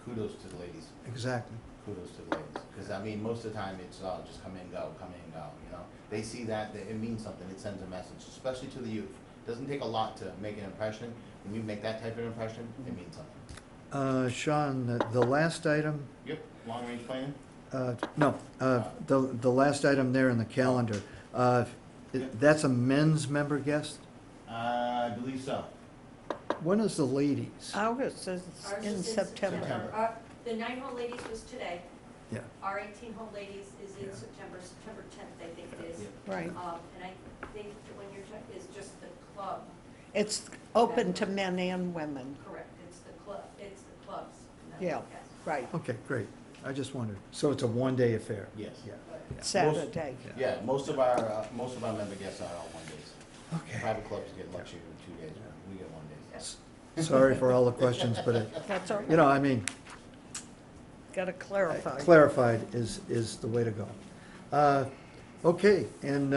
kudos to the ladies, Exactly. kudos to the ladies. Because, I mean, most of the time, it's all just come in and go, you know? They see that it means something, it sends a message, especially to the youth. Doesn't take a lot to make an impression. When you make that type of impression, it means something. Sean, the last item, Yep, long-range planning? no, the last item there in the calendar, that's a men's member guest? I believe so. When is the ladies? August is Ours in is September. The 9-hole ladies was today. Yeah. Our 18-hole ladies is in Yeah. September 10th, I think it is. Right. And I think that when you're talking, is just the club, It's open to men and women. correct, it's the clubs. not Yeah. the guests. Right. Okay, great. I just wondered. So it's a one-day affair? Yes. Yeah. But Saturday. Yeah, most of our member guests are all 1 days. Okay. Private clubs get luxury of 2 days, we get 1 day. Sorry for all the questions, but, That's all you know, right. I mean, Got to clarify. clarified is the way to go. Okay, and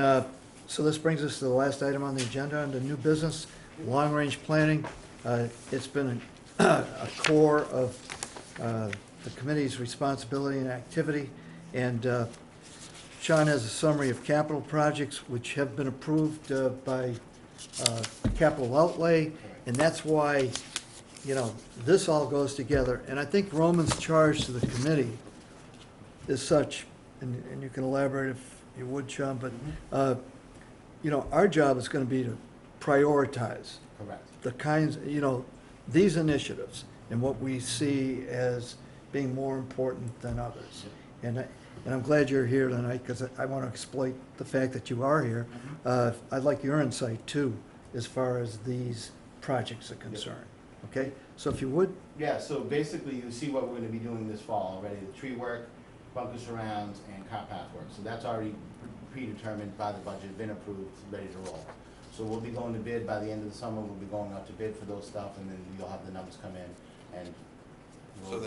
so this brings us to the last item on the agenda, under new business, long-range planning. It's been a core of the committee's responsibility and activity, and Sean has a summary of capital projects which have been approved by capital outlay, and that's why, you know, this all goes together. And I think Roman's charge to the committee is such, and you can elaborate if you would, Sean, but, you know, our job is gonna be to prioritize Correct. the kinds, you know, these initiatives and what we see as being more important than others. And I'm glad you're here tonight, because I want to exploit the fact that you are here. I'd like your insight too, as far as these projects are concerned. Okay, so if you would, Yeah, so basically, you see what we're gonna be doing this fall already, the tree work, bunker surrounds, and cart path work. So that's already predetermined by the budget, been approved, ready to roll. So we'll be going to bid by the end of the summer, we'll be going out to bid for those stuff, and then you'll have the numbers come in, and So we'll-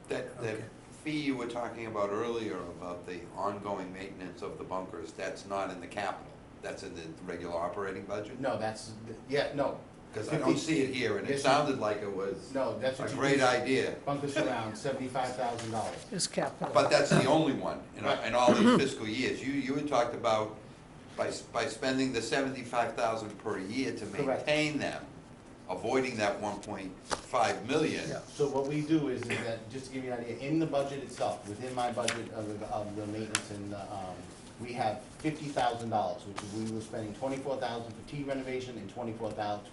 that Okay. fee you were talking about earlier about the ongoing maintenance of the bunkers, that's not in the capital, that's in the regular operating budget? No, that's, yeah, no. Because I don't see it here, and it sounded like it was No, that's a what you. great idea. Bunker surround, $75,000. Is capital. But that's the only one in all these fiscal years. You had talked about by spending the 75,000 per year to Correct. maintain them, avoiding that 1.5 million. Yeah. So what we do is that, just to give you an idea, in the budget itself, within my budget of the maintenance and, we have $50,000, which is, we were spending 24,000 for T renovation and 25,000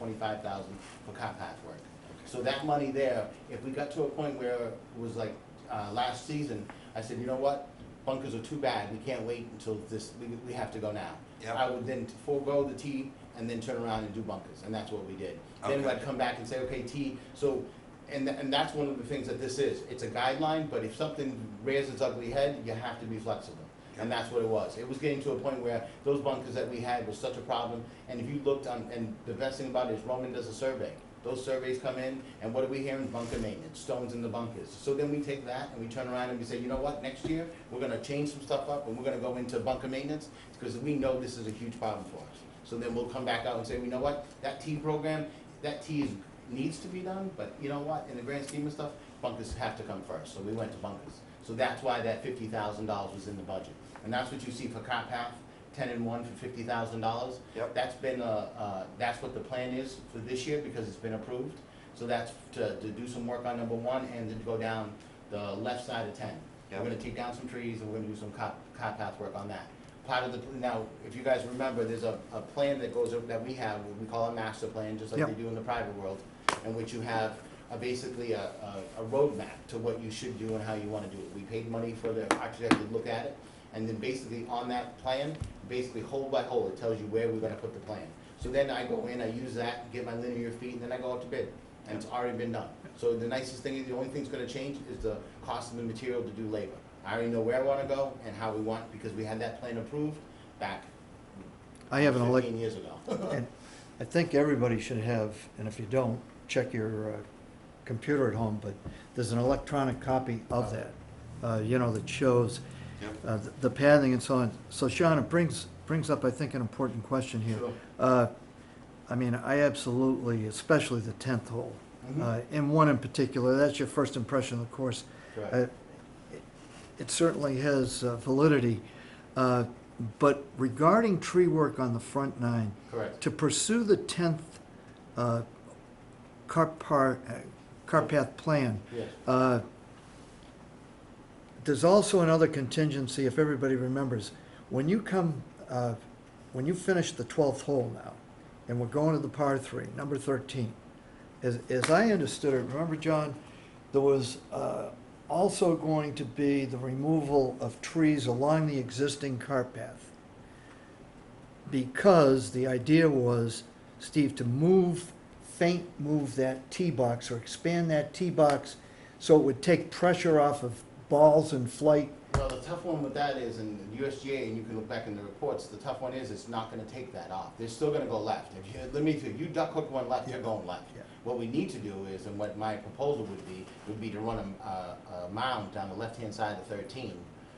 for car path work. So that money there, if we got to a point where it was like, last season, I said, you know what? Bunkers are too bad, we can't wait until this, we have to go now. Yep. I would then forego the T and then turn around and do bunkers, and that's what we did. Then Okay. I'd come back and say, okay, T, so, and that's one of the things that this is. It's a guideline, but if something rears its ugly head, you have to be flexible. And that's what it was. It was getting to a point where those bunkers that we had was such a problem, and if you looked on, and the best thing about it is Roman does a survey. Those surveys come in, and what are we hearing? Bunker maintenance, stones in the bunkers. So then we take that and we turn around and we say, you know what, next year, we're gonna change some stuff up and we're gonna go into bunker maintenance, because we know this is a huge problem for us. So then we'll come back out and say, you know what, that T program, that T needs to be done, but you know what, in the grand scheme of stuff, bunkers have to come first, so we went to bunkers. So that's why that $50,000 was in the budget. And that's what you see for cart path, 10 and 1 for $50,000. Yep. That's been, that's what the plan is for this year, because it's been approved. So that's to do some work on number 1 and to go down the left side of 10. Yep. We're gonna take down some trees and we're gonna do some cart path work on that. Part of the, now, if you guys remember, there's a plan that goes, that we have, we call a master plan, just like Yep. they do in the private world, in which you have basically a roadmap to what you should do and how you wanna do it. We paid money for the architect to look at it, and then basically on that plan, basically hole by hole, it tells you where we're gonna put the plan. So then I go in, I use that, get my linear feet, and then I go out to bid, and it's already been done. So the nicest thing is, the only thing that's gonna change is the cost of the material to do labor. I already know where I wanna go and how we want, because we had that plan approved back I have an 15 years ago. and I think everybody should have, and if you don't, check your computer at home, but there's an electronic copy of that, that shows Yep. the pathing and so on. So Sean, it brings up, I think, an important question here. Sure. I mean, I absolutely, especially the 10th hole, Mhm. and one in particular, that's your first impression of the course. Correct. It certainly has validity, but regarding tree work on the front 9, Correct. to pursue the 10th cart path plan, Yes. there's also another contingency, if everybody remembers. When you finish the 12th hole now, and we're going to the par 3, number 13, as I understood it, remember, John, there was also going to be the removal of trees along the existing cart path. Because the idea was, Steve, to move that tee box or expand that tee box so it would take pressure off of balls in flight. Well, the tough one with that is, in USGA, and you can look back in the reports, the tough one is, it's not gonna take that off. They're still gonna go left. If you duck hook one left, you're going left. Yeah. What we need to do is, and what my proposal would be to run a mound down the left-hand side of 13,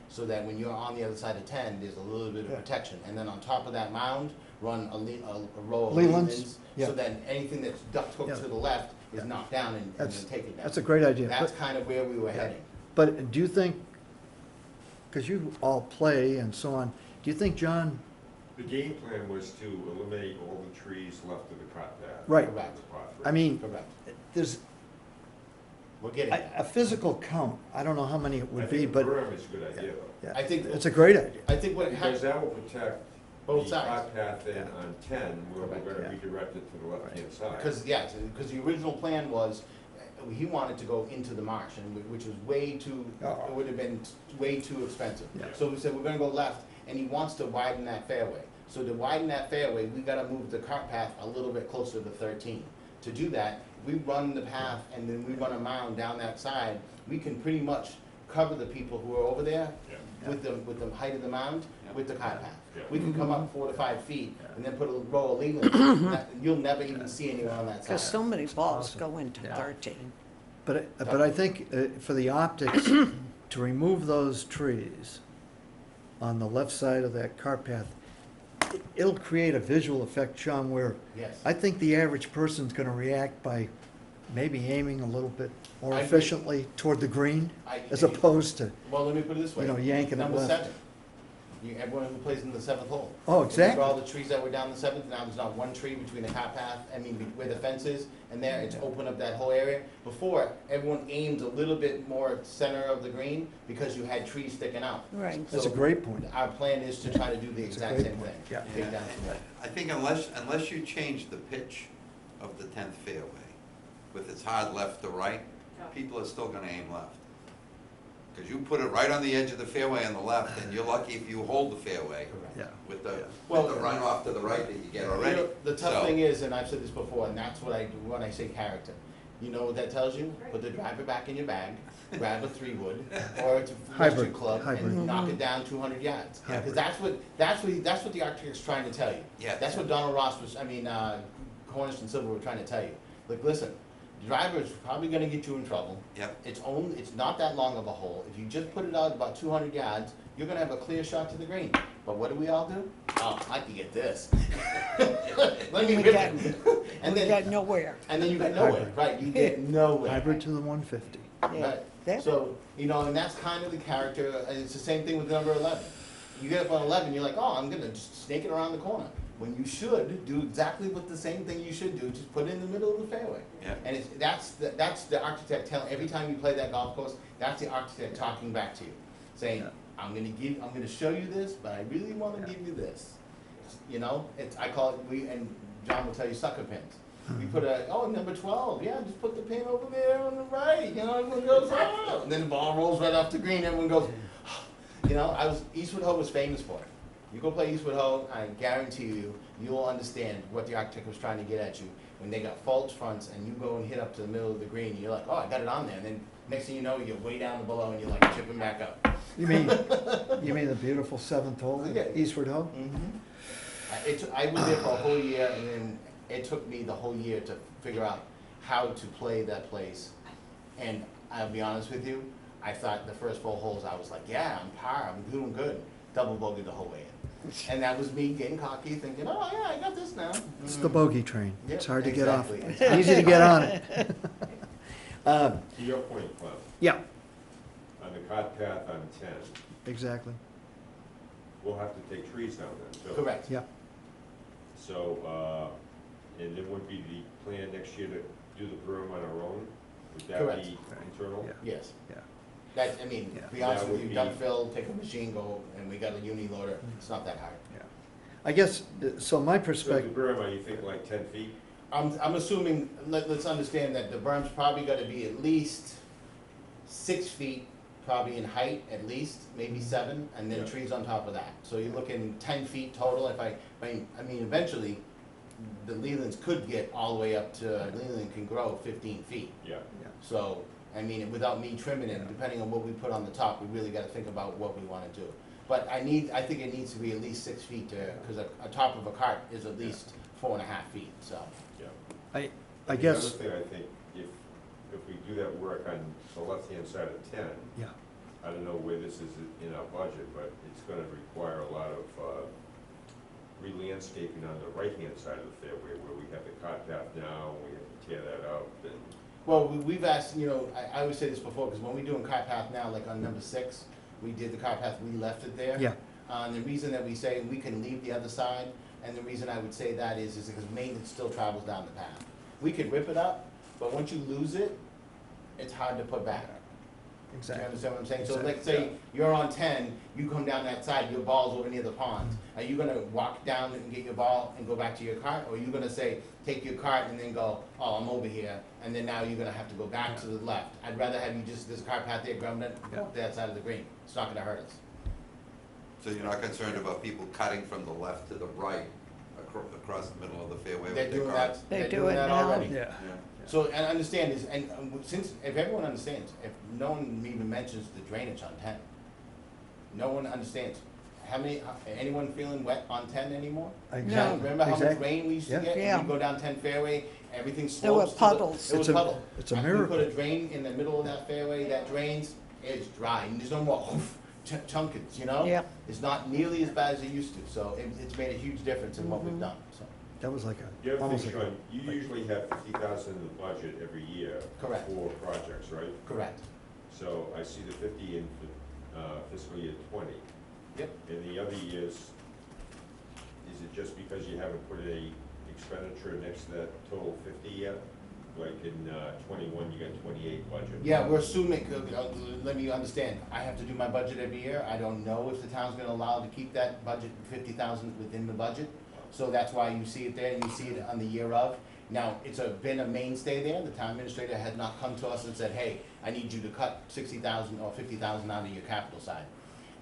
so that when you're on the other side of 10, there's a little bit of Yeah. protection. And then on top of that mound, run a row of Lelands, lealands, yeah. so that anything that's duck hooked Yeah. to the left is Yeah. knocked down and That's- taken down. That's a great idea. That's But- kind of where we were heading. But do you think, because you all play and so on, do you think, John, The game plan was to eliminate all the trees left of the cart path. Right. Correct. I mean, Correct. there's We're getting a there. physical count, I don't know how many it would be, but berm is a good idea, though. yeah, I think- it's a great idea. I think what Because happens, that will protect Both the sides. cart path in Yeah. on 10, where we're Correct. gonna Yeah. redirect it to the left-hand side. because, yes, because the original plan was, he wanted to go into the marsh, and which was way too, Oh. it would have been way too expensive. Yeah. So we said, we're gonna go left, and he wants to widen that fairway. So to widen that fairway, we gotta move the cart path a little bit closer to 13. To do that, we run the path, and then we run a mound down that side, we can pretty much cover the people who are over there Yeah. with the height of the mound, Yeah. with the cart path. Yeah. We can come up 4 to 5 feet, and then put a row of leaves, you'll never even see anyone on that side. Because so many balls awesome. go into Yeah. 13. But I think for the optics, to remove those trees on the left side of that cart path, it'll create a visual effect, Sean, where Yes. I think the average person's gonna react by maybe aiming a little bit more I agree. efficiently toward the green, I- as opposed to, Well, let me put it this way. yanking it Number left. 7. everyone who plays in the 7th hole. Oh, exactly. Remember all the trees that were down the 7th, now there's not one tree between the cart path, where the fence is, and there, it's opened up that whole area. Before, everyone aimed a little bit more center of the green, because you had trees sticking out. Right. That's a So great point. Our plan is to try to do the That's a exact great same point. thing. Yeah. Take down some more. I think unless you change the pitch of the 10th fairway, with its hard left to right, people are still gonna aim left. Because you put it right on the edge of the fairway on the left, and you're lucky if you hold the fairway Yeah. with Yeah. the runoff to the right that you get already. You know, the tough So- thing is, and I've said this before, and that's what I do when I say character. You know what that tells you? Put the driver back in your bag, grab a 3-wood, or it's a Hybrid, forestry club, hybrid. and knock it down 200 yards. Hybrid. Because that's what the architect's trying to tell you. Yeah. That's what Donald Ross was, Cornish and Silver were trying to tell you. Like, listen, the driver's probably gonna get you in trouble. Yep. It's not that long of a hole. If you just put it out about 200 yards, you're gonna have a clear shot to the green. But what do we all do? Oh, I can get this. Let me We rip got- it. And We then, got nowhere. and then you get nowhere, Hybrid. right, you get nowhere. Hybrid to the 150. Yeah. Right. That- So, and that's kind of the character, and it's the same thing with number 11. You get up on 11, you're like, oh, I'm gonna just snake it around the corner. When you should do exactly what the same thing you should do, just put it in the middle of the fairway. Yeah. And that's the architect telling, every time you play that golf course, that's the architect talking back to you, saying, Yeah. I'm gonna show you this, but I really wanna Yeah. give you this. I call it, and John will tell you sucker pins. We Mm-hmm. put number 12, yeah, just put the pin over there on the right, everyone goes, oh, and then the ball rolls right off the green, everyone goes, Eastwood Ho was famous for it. You go play Eastwood Ho, I guarantee you, you'll understand what the architect was trying to get at you. When they got false fronts and you go and hit up to the middle of the green, and you're like, oh, I got it on there, and then next thing you know, you're way down below and you're like chipping back up. You mean the beautiful 7th hole, Yeah. Eastward Hole? I was there for a whole year, and then it took me the whole year to figure out how to play that place. And I'll be honest with you, I thought the first 4 holes, I was like, yeah, I'm par, I'm doing good. Double bogey the whole way in. And that was me getting cocky, thinking, oh yeah, I got this now. It's the bogey train. Yep, It's hard to get off. exactly. It's easy to get on it. To your point, Clem, Yeah, on the cart path on 10, exactly. we'll have to take trees down then, too. Correct. Yeah. So, and then would be the plan next year to do the berm on our own? Would that Correct. be internal? Yeah. Yes. Yeah. To Yeah. be honest That with would you, be- dump fill, take a machine, go, and we got a uni loader, it's not that hard. Yeah. I guess, so my So the perspective, berm, are you thinking like 10 feet? I'm assuming, let's understand that the berm's probably gotta be at least 6 feet, probably in height, at least, maybe 7, and then Yeah. trees on top of that. So you're looking 10 feet total, eventually, the Lelands could get all the way up to, Leland can grow 15 feet. Yeah. So, without me trimming it, depending on what we put on the top, we really gotta think about what we wanna do. But I think it needs to be at least 6 feet cause a top of a cart is at least 4.5 feet, so. Yeah. I guess, The other thing, I think, if we do that work on the left-hand side of 10, yeah, I don't know where this is in our budget, but it's gonna require a lot of, re-landscaping on the right-hand side of the fairway, where we have the cart path now, we have to tear that out, and, Well, we've asked, I always say this before, because when we're doing cart path now, like on number 6, we did the cart path, we left it there. yeah, And the reason that we say we can leave the other side, and the reason I would say that is because maintenance still travels down the path. We could rip it up, but once you lose it, it's hard to put back. Do you exactly. understand what I'm saying? So Exactly. let's say you're on 10, you come down that side, your ball's over near the pond. Are you gonna walk down and get your ball and go back to your cart? Or are you gonna say, take your cart and then go, oh, I'm over here, and then now you're gonna have to go back to the left? I'd rather have you just, this cart path there, grab it, Yeah. go up that side of the green. It's not gonna hurt us. So you're not concerned about people cutting from the left to the right across the middle of the fairway with They're their doing carts? that, They they're do doing it that now. already. Yeah, Yeah. So, and understand is, if everyone understands, if no one even mentions the drainage on 10, no one understands. Anyone feeling wet on 10 anymore? exactly. Remember how much exactly. rain we used to Yeah. get? Yeah. And you go down 10 fairway, everything There were slopes. puddles. It was It's a- puddle. it's a After we miracle. put a drain in the middle of that fairway, that drains, it's dry, and there's no more chunkage, Yeah. It's not nearly as bad as it used to, so it's made a huge difference in what we've done, so. That was like the a, other almost thing, like a, Sean, you usually have 50,000 in the budget every year. Correct. For projects, right? Correct. So I see the 50 in fiscal year 20. Yep. And the other years, is it just because you haven't put a expenditure next to that total 50 yet? Like in 21, you got 28 budget. Yeah, we're assuming, let me understand, I have to do my budget every year. I don't know if the town's gonna allow to keep that budget, 50,000 within the budget. So that's why you see it there, you see it on the year of. Now, it's been a mainstay there. The town administrator had not come to us and said, hey, I need you to cut 60,000 or 50,000 out of your capital side.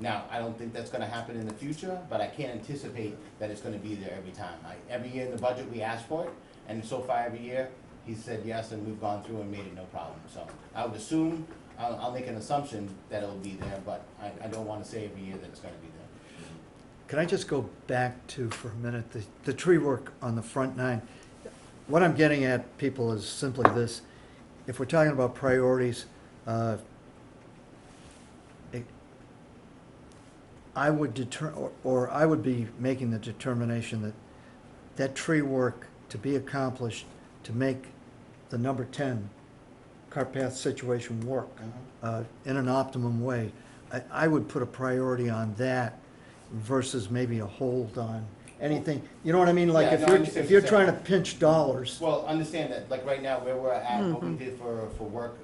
Now, I don't think that's gonna happen in the future, but I can't anticipate that it's gonna be there every time. Every year in the budget, we ask for it, and so far every year, he said yes, and we've gone through and made it no problem. So I would assume, I'll make an assumption that it'll be there, but I don't wanna say every year that it's gonna be there. Can I just go back to, for a minute, the tree work on the front nine? What I'm getting at, people, is simply this. If we're talking about priorities, I would or I would be making the determination that that tree work to be accomplished, to make the number 10 cart path situation work in an optimum way, I would put a priority on that versus maybe a hold on anything. You know what I mean? Like Yeah, no, I understand if what you're you're trying to saying. pinch dollars. Well, understand that, like right now, where we're at, what we did for work,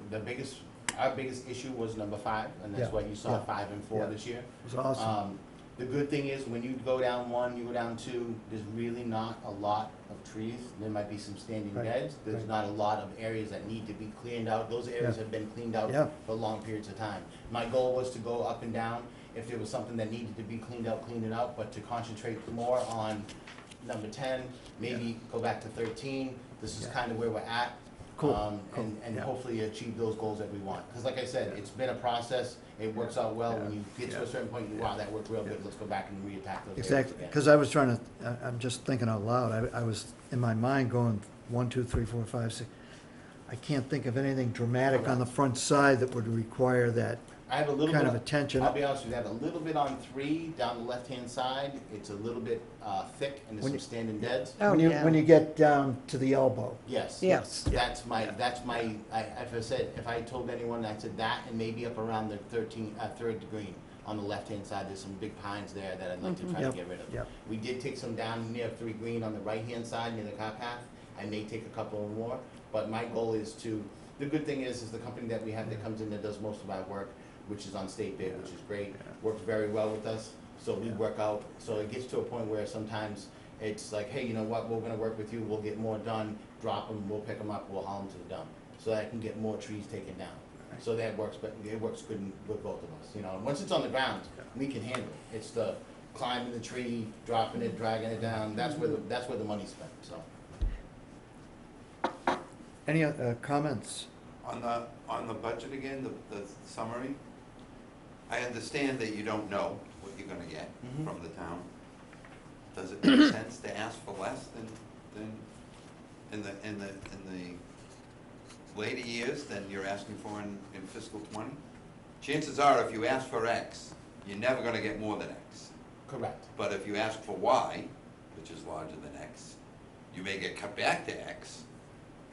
our biggest issue was number 5, and that's Yeah, why you saw yeah, 5 and 4 yeah. this year. It was awesome. The good thing is, when you go down 1, you go down 2, there's really not a lot of trees. There might be some standing Right, beds. There's right. not a lot of areas that need to be cleaned out. Those areas Yeah. have been cleaned out Yeah. for long periods of time. My goal was to go up and down. If there was something that needed to be cleaned out, clean it out, but to concentrate more on number 10, maybe go back to 13. This is Yeah. kind of where we're at. Cool, cool, And yeah. hopefully achieve those goals that we want. Because like I said, it's been a process. It works out well. When you get to a certain point, you, wow, that worked real good. Let's go back and re-attack those areas Exactly, again. because I was trying to, I'm just thinking out loud, I was in my mind going 1, 2, 3, 4, 5, 6. I can't think of anything dramatic on the front side that would require that I have a little kind bit of attention. I'll be honest with you, I have a little bit on 3 down the left-hand side. It's a little bit thick, and there's When some you- standing deads. Oh, When you, yeah. when you get down to the elbow. Yes. Yes. That's my, if I told anyone, I said that, and maybe up around the 3rd green. On the left-hand side, there's some big pines there that I'd like to try to Yep, get rid of. yep. We did take some down near 3 green on the right-hand side near the car path. I may take a couple more, but my goal is to, the good thing is the company that we have that comes in that does most of our work, which is on state bid, which is great, works very well with us. So we work out, so it gets to a point where sometimes it's like, hey, you know what, we're gonna work with you, we'll get more done, drop them, we'll pick them up, we'll haul them to the dump. So that I can get more trees taken down. So that works, but it works good with both of us, you know. Once it's on the ground, we can handle it. It's the climbing the tree, dropping it, dragging it down, that's where the money's spent, so. Any comments? On the budget again, the summary, I understand that you don't know what you're gonna get Mhm. from the town. Does it make sense to ask for less than in the later years than you're asking for in fiscal 20? Chances are, if you ask for X, you're never gonna get more than X. Correct. But if you ask for Y, which is larger than X, you may get cut back to X.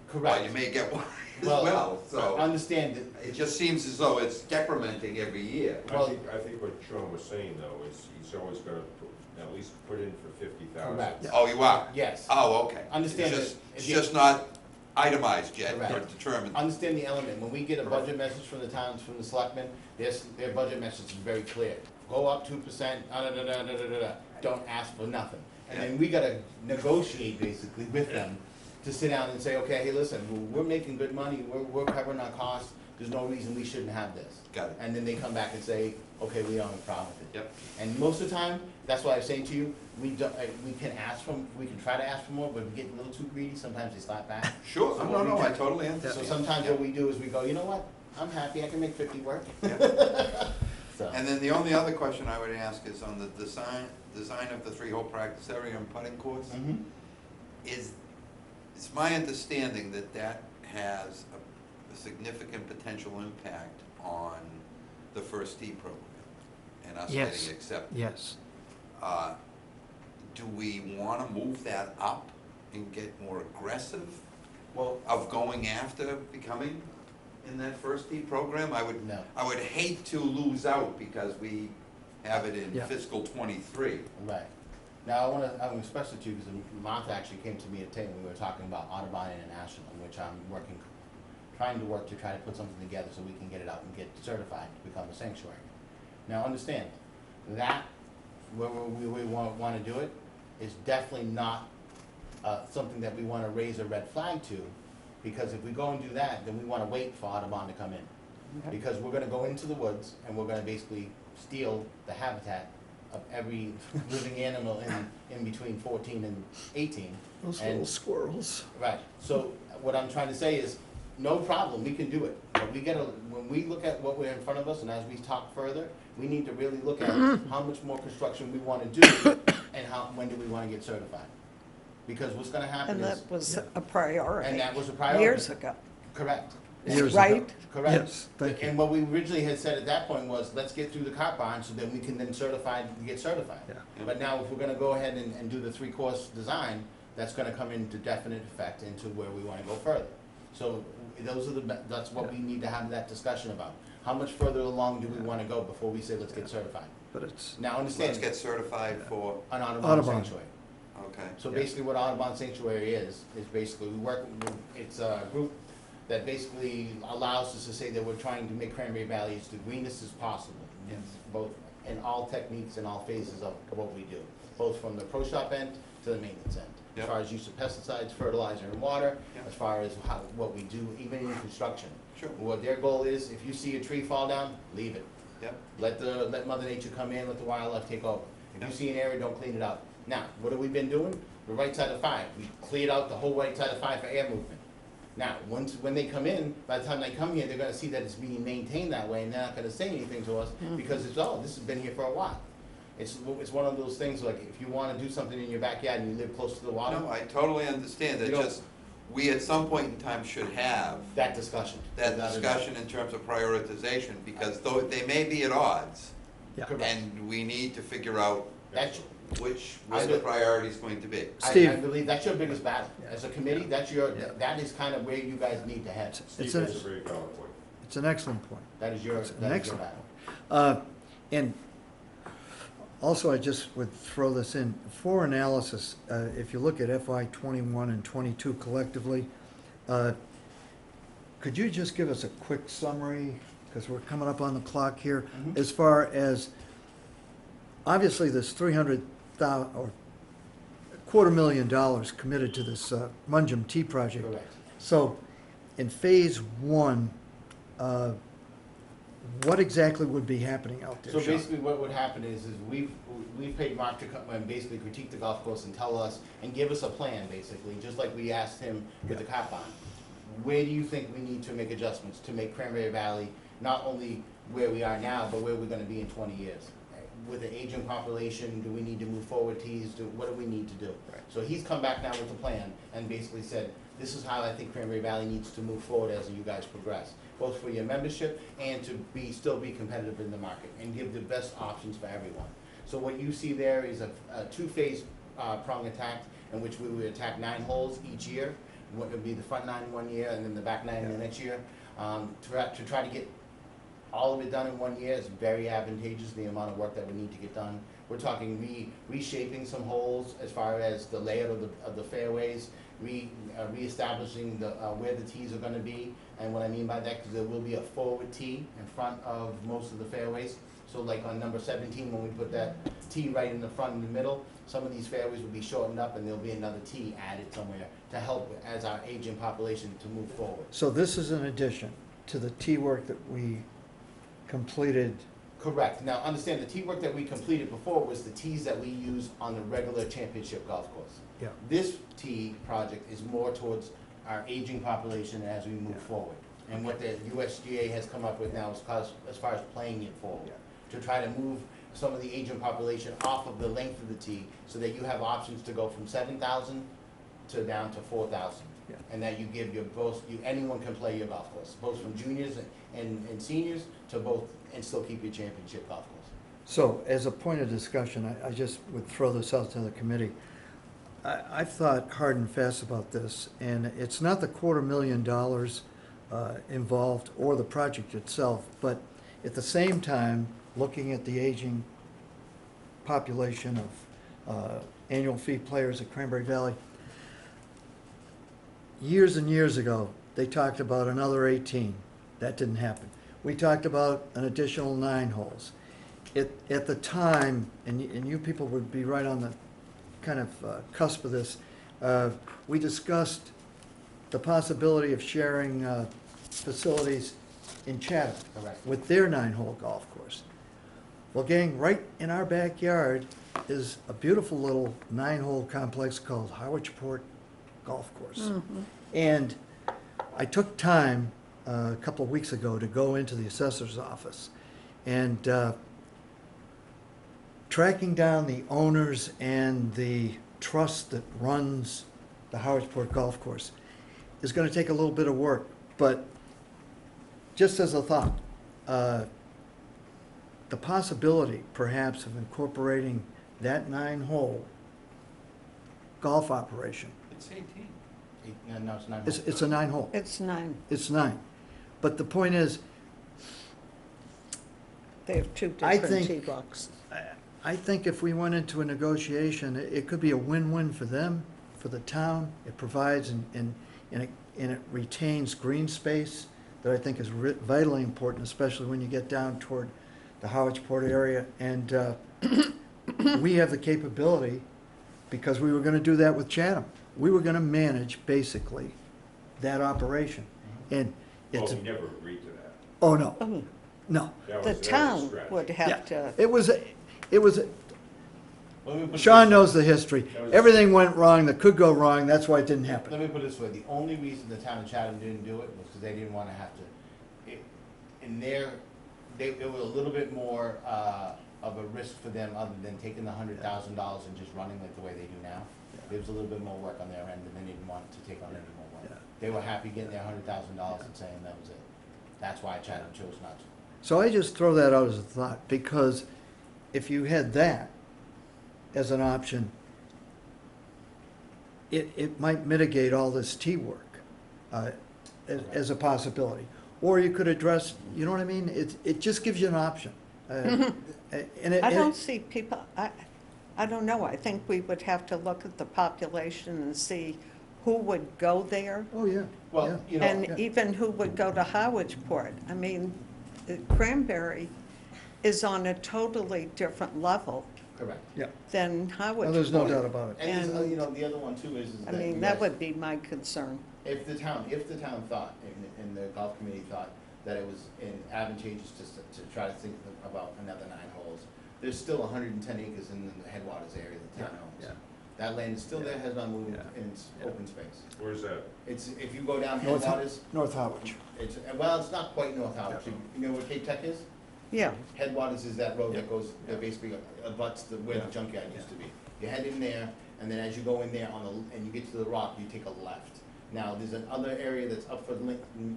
Correct. Or you may get Y as well, so. Understand that. It just seems as though it's decrementing every year. Well- I think what Sean was saying though is he's always gonna at least put in for 50,000. Correct. Oh, you are? Yes. Oh, okay. Understand It's that- just not itemized yet, or Correct. determined. Understand the element, when we get a budget message from the towns, from the selectmen, their budget message is very clear. Go up 2%, don't ask for nothing. And then we gotta negotiate basically with them to sit down and say, okay, hey, listen, we're making good money, we're covering our costs, there's no reason we shouldn't have this. Got it. And then they come back and say, okay, we don't have a problem with it. Yep. And most of the time, that's why I'm saying to you, we can try to ask for more, but if we get a little too greedy, sometimes they slap back. Sure, So no, what no, we I do- totally So understand. sometimes what we do is we go, you know what, I'm happy, I can make 50 work. So, And then the only other question I would ask is on the design of the 3-hole practice area and putting courts. mhm. It's my understanding that has a significant potential impact on the First Tee program and us Yes. getting accepted. Yes. Do we wanna move that up and get more aggressive Well, of going after becoming in that First Tee program? No. I would hate to lose out because we have it in Yeah. fiscal '23. Right. Now, I'm gonna express it to you, because Martha actually came to me at ten, we were talking about Audubon International, in which I'm trying to work to try to put something together so we can get it out and get certified to become a sanctuary. Now, understand, that, where we wanna do it, is definitely not, something that we wanna raise a red flag to, because if we go and do that, then we wanna wait for Audubon to come in. Okay. Because we're gonna go into the woods, and we're gonna basically steal the habitat of every living animal in between 14 and 18. Those And- little squirrels. Right, so what I'm trying to say is, no problem, we can do it. But when we look at what we're in front of us, and as we talk further, we need to really look at how much more construction we wanna do, and when do we wanna get certified. Because what's gonna happen And is, that was a priority. and that was a priority. Years ago, Correct. Years ago. right? Correct. Yes, thank you. And what we originally had said at that point was, let's get through the cart barn, so then we can then get certified. Yeah. But now, if we're gonna go ahead and do the three-course design, that's gonna come into definite effect into where we wanna go further. So, that's what we need to have that discussion about. How much further along do we wanna go before we say, let's get certified? But it's, Now, Let's understand, get certified for, an Audubon Audubon. sanctuary. okay. So Yeah. basically what Audubon Sanctuary is basically it's a group that basically allows us to say that we're trying to make Cranberry Valley as the greenest as possible. Yes. Both in all techniques and all phases of what we do, both from the pro shop end to the maintenance end. As Yep. far as use of pesticides, fertilizer and water, Yep. as far as what we do, even in construction. Sure. What their goal is, if you see a tree fall down, leave it. Yep, Let Mother Nature come in, let the wildlife take over. If you Yep. see an area, don't clean it up. Now, what have we been doing? The right side of 5, we cleared out the whole right side of 5 for air movement. Now, when they come in, by the time they come here, they're gonna see that it's being maintained that way, and they're not gonna say anything to us, because this has been here for a while. It's one of those things, like, if you wanna do something in your backyard and you live close to the water, no, I totally understand, You that don't- just, we at some point in time should have that discussion. that without a doubt. discussion in terms of prioritization, because though they may be at odds, yeah. Correct. and we need to figure out That's, where the priority is going to be. I Steve. believe that's your biggest battle. Yeah. As a committee, Yeah. that is kind of where you guys need to head. It's Steve, that's a very valid point. It's an excellent point. That is your It's an battle. excellent point. And also, I just would throw this in, for analysis, if you look at FY '21 and '22 collectively, could you just give us a quick summary, because we're coming up on the clock here, Mhm. as far as, obviously, there's 300,000, or $250,000 committed to this Munjum Tea project. Correct. So, in phase 1, what exactly would be happening out there, So Sean? basically what would happen is we've paid Mark to come and basically critique the golf course and tell us, and give us a plan, basically, just like we asked him with the cap on. Where do you think we need to make adjustments to make Cranberry Valley not only where we are now, but where we're gonna be in 20 years? With the aging population, do we need to move forward tees, what do we need to do? Right. So he's come back now with a plan and basically said, this is how I think Cranberry Valley needs to move forward as you guys progress, both for your membership and to still be competitive in the market and give the best options for everyone. So what you see there is a two-phase prong attack, in which we would attack 9 holes each year. What would be the front 9 one year and then the back 9 the next year. To try to get all of it done in 1 year is very advantageous, the amount of work that we need to get done. We're talking reshaping some holes as far as the layout of the fairways, reestablishing where the tees are gonna be. And what I mean by that, because there will be a forward tee in front of most of the fairways. So like on number 17, when we put that tee right in the front and the middle, some of these fairways will be shortened up and there'll be another tee added somewhere to help as our aging population to move forward. So this is an addition to the tee work that we completed. Correct. Now, understand, the tee work that we completed before was the tees that we use on the regular championship golf course. Yeah. This tee project is more towards our aging population as we move forward. And what the USGA has come up with now is as far as playing it forward. To try to move some of the aging population off of the length of the tee, so that you have options to go from 7,000 to down to 4,000. Yeah. And that you give anyone can play your golf course, both from juniors and seniors to both, and still keep your championship golf course. So, as a point of discussion, I just would throw this out to the committee. I've thought hard and fast about this, and it's not the $250,000 involved or the project itself, but at the same time, looking at the aging population of annual fee players at Cranberry Valley. Years and years ago, they talked about another 18. That didn't happen. We talked about an additional 9 holes. At the time, and you people would be right on the kind of cusp of this, we discussed the possibility of sharing facilities in Chatham Correct. with their 9-hole golf course. Well, gang, right in our backyard is a beautiful little 9-hole complex called Harwich Golf Course. And I took time a couple of weeks ago to go into the assessor's office, and tracking down the owners and the trust that runs the Harwichport Golf Course is going to take a little bit of work. But just as a thought, the possibility perhaps of incorporating that 9-hole golf operation, It's 18. No, it's 9. it's a 9-hole. It's 9. It's 9. But the point is, They have 2 I different think- tee boxes. I think if we went into a negotiation, it could be a win-win for them, for the town. It provides and it retains green space that I think is vitally important, especially when you get down toward the Harwichport area. And we have the capability, because we were gonna do that with Chatham. We were gonna manage, basically, that operation. And Well, it's, we never agreed to that. oh, no, Oh, no. That the was a town stretch. would Yeah, have to, it was, Let me put it Sean this knows the history. That was- Everything went wrong that could go wrong, that's why it didn't way. happen. Let me put it this way, the only reason the town of Chatham didn't do it was because they didn't wanna have to, it was a little bit more, of a risk for them, other than taking the $100,000 and just running it the way they do now. There was a little bit more work on their end, and they didn't want to take on any more work. Yeah. They were happy getting their $100,000 and saying that was it. That's why Chatham chose not to. So I just throw that out as a thought, because if you had that as an option, it might mitigate all this T work as a possibility. Or you could address, you know what I mean? It just gives you an option. And I don't see people, I don't know. I think we would have to look at the population and see who would go there, Oh, yeah. Well, yeah. you know. and even who would go to Harwichport. I mean, Cranberry is on a totally different level Correct. Yeah, than well, there's no Harwichport. doubt about it. And, And- you know, the other one too is I that mean, you that guys- would be my concern. If the town thought, and the golf committee thought, that it was advantageous to try to think about another 9 holes, there's still 110 acres in the headwaters area that the town owns. Yeah. That land is still there, has not moved, Yeah. and it's Yeah. open space. Where's that? It's, if you go down North headwaters, Harwich. it's, well, it's not quite North Harwich. You know where Cape Tech is? Yeah, Headwaters is that road that Yeah. goes, that basically abuts where the Yeah. junkyard used to be. You head in there, and then as you go in there and you get to the rock, you take a left. Now, there's another area that's up for,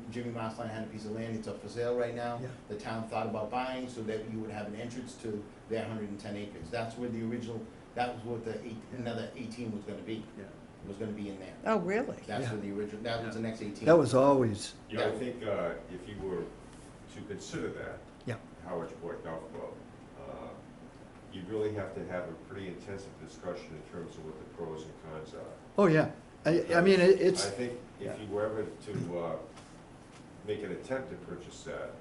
Jimmy Marsline had a piece of land, it's up for sale right now. Yeah. The town thought about buying so that you would have an entrance to their 110 acres. That's where the original, that was what another 18 was gonna be, Yeah. was gonna be in there. oh, really? That's Yeah. where the original, that was the next 18. That was always, Yeah, I think if you were to consider that, yeah, Harwichport Golf Club, you'd really have to have a pretty intensive discussion in terms of what the pros and cons are. oh, yeah. I mean, it's, I think yeah. if you were ever to make an attempt to purchase that,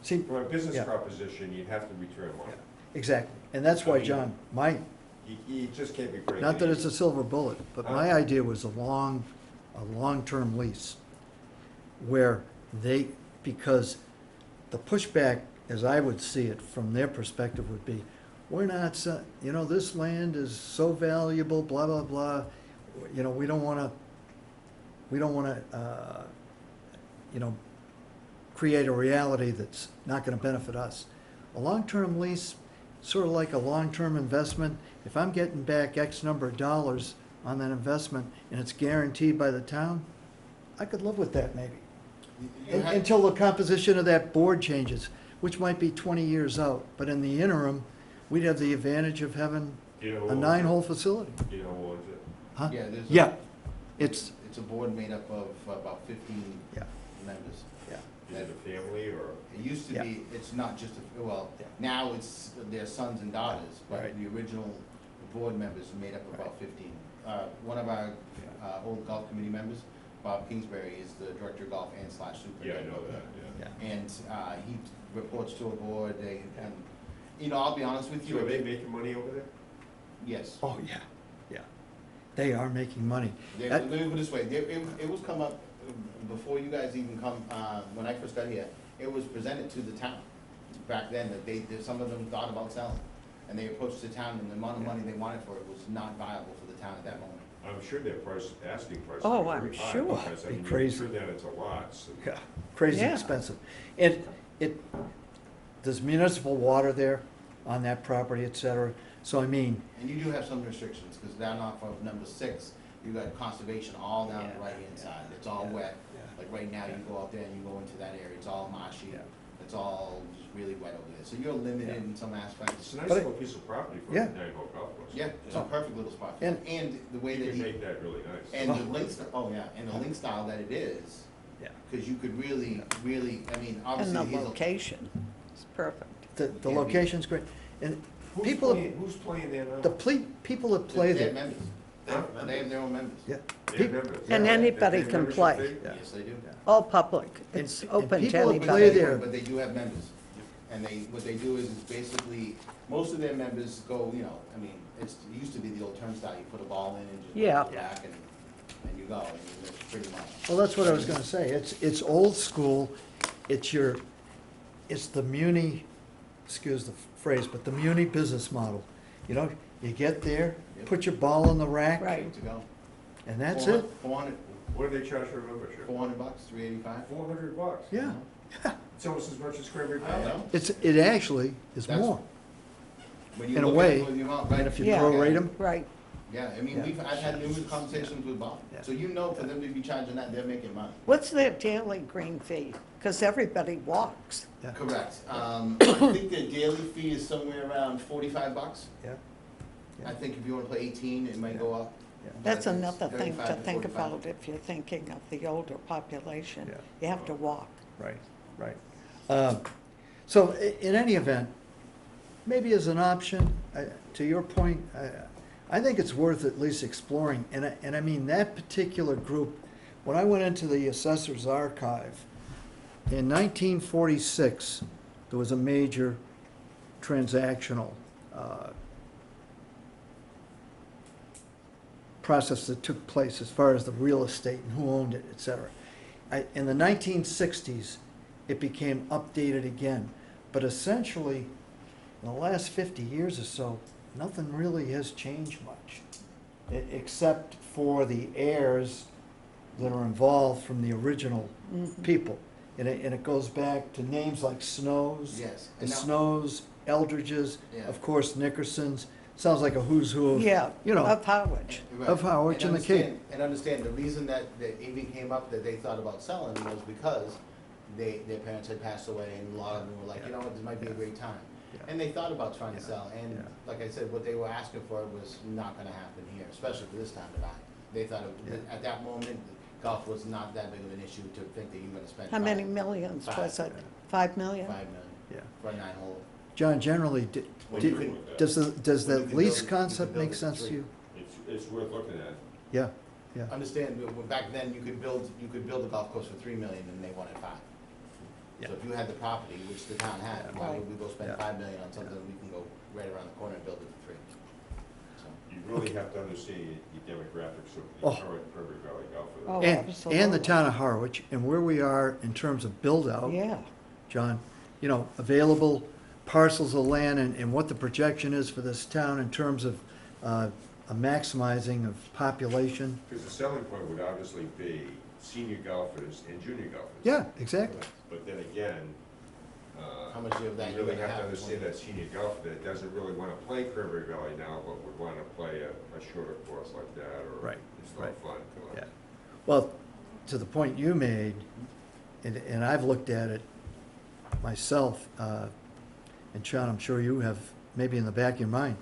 see, from a business Yeah. proposition, you'd have to return money. exactly. And that's why, I mean- John, You just can't be breaking. not that it's even. a silver bullet, but my idea was a long-term lease where because the pushback, as I would see it from their perspective, would be, we're not, this land is so valuable, blah, blah, blah. We don't wanna, create a reality that's not gonna benefit us. A long-term lease, sort of like a long-term investment, if I'm getting back X number of dollars on that investment and it's guaranteed by the town, I could live with that maybe. You had- Until the composition of that board changes, which might be 20 years out. But in the interim, we'd have the advantage of having Do you know who a owns it? 9-hole facility. Do you know who owns it? Huh? Yeah, Yeah, it's, It's a board made up of about 15 yeah, members. yeah. Is it a family or? It used to Yeah. be, it's not just, well, Yeah. now it's their sons and daughters, but Right. the original board members made up about 15. One of our old golf committee members, Bob Kingsbury, is the director of golf and / Yeah, I superintendent. know that, yeah. Yeah. And he reports to a board, and, you know, I'll be honest with you. So are they making money over there? Yes. Oh, yeah, yeah. They are making money. Let me put it this way, it was come up before you guys even come, when I first got here, it was presented to the town back then, that some of them thought about selling. And they approached the town, and the amount of money they wanted for it was not viable for the town at that moment. I'm sure their asking price. Oh, is I'm very high, sure. because, I Be mean, you crazy. turn that into lots. and- Yeah, crazy Yeah. expensive. And there's municipal water there on that property, et cetera. So I mean, And you do have some restrictions, because down off of number 6, you got conservation all down the Yeah, right-hand yeah, side, it's all yeah, wet. yeah. Like right now, you Yeah. go out there and you go into that area, it's all marshy, Yeah. it's all just really wet over there, so you're limited Yeah. in some aspects. It's a nice But it- little piece of property for Yeah. a nine-hole golf course. Yeah, it's a perfect little spot, And- and the way You that can he, make that really nice. and the link, oh yeah, and the link style that it is, yeah. because you could really, I mean, And obviously, the he's a. location is perfect. The Yeah, location's great. And people, Who's playing there now? people that play They have there, members, they have their own members. yeah. They Pe- have members. And Yeah. anybody They pay can membership play. fee? Yeah. Yes, they do. All public. And- It's and open to people that anybody. play there- But they do have members, and what they do is basically, most of their members go, you know, I mean, it used to be the old turnstile, you put a ball in and just Yeah. put it back and you go, and that's pretty much. Well, that's what I was gonna say. It's old school. It's the muni, excuse the phrase, but the muni business model. You know, you get there, put your ball in the rack, Right. Good to go. and that's it. 400, What do they charge for a membership? $400, $385. $400. Yeah. It's almost as much as Cranberry I Valley. know. It actually is That's- more. When you In a look at way, the amount, And right, if you Yeah. prorate them, Right. yeah, I mean, Yeah. I've had numerous conversations with Bob, Yeah. so you know, for them to be charging that, they're making money. What's their daily green fee? Because everybody walks. yeah, Correct. I think their daily fee is somewhere around $45. yeah. I think if you wanna play 18, it might go up. Yeah. but That's it's another thing 35 to think 45. about if you're thinking of the older population. Yeah. You have to walk. Right, right. So in any event, maybe as an option, to your point, I think it's worth at least exploring. And I mean, that particular group, when I went into the assessor's archive, in 1946, there was a major transactional process that took place as far as the real estate and who owned it, et cetera. In the 1960s, it became updated again. But essentially, in the last 50 years or so, nothing really has changed much, except for the heirs that are involved from the original people. And it goes back to names like Snow's, Yes. the And now- Snows, Eldridges, Yeah. of course Nickerson's. Sounds like a who's who of, Yeah, you know. of Harwich. Right. Of Harwich and the Cape. And understand, the reason that even came up that they thought about selling was because their parents had passed away, and a lot of them were like, you know what, this might be a great time. Yeah. And they thought about trying to Yeah. sell, and Yeah. like I said, what they were asking for was not gonna happen here, especially for this time of night. They thought, Yeah. at that moment, golf was not that big of an issue to think that you're gonna spend. How many millions was it? 5 million? 5 million Yeah. for a 9-hole. John, generally, Well, you can- does Well, you the can lease build- you concept can build make it for sense to three. you? It's worth looking at. Yeah, yeah. Understand, back then, you could build a golf course for 3 million, and they wanted 5. Yeah. So if you had the property, which the town had, why would we go spend Yeah. 5 million on something we can go right around the corner and build it for 3? So, You really have to understand the demographics of Oh. the current Cranberry Valley golfers. Oh, And the absolutely. town of Harwich, and where we are in terms of build-out, Yeah, John, you know, available parcels of land and what the projection is for this town in terms of a maximizing of population. Because the selling point would obviously be senior golfers and junior golfers. Yeah, exactly. But then again, How much of that you you're really gonna have to have? understand that senior golfer that doesn't really want to play Cranberry Valley now, but would want to play a shorter course like that, or Right, it's not right. fun. Come on. Yeah. Well, to the point you made, and I've looked at it myself, and Sean, I'm sure you have, maybe in the back of your mind,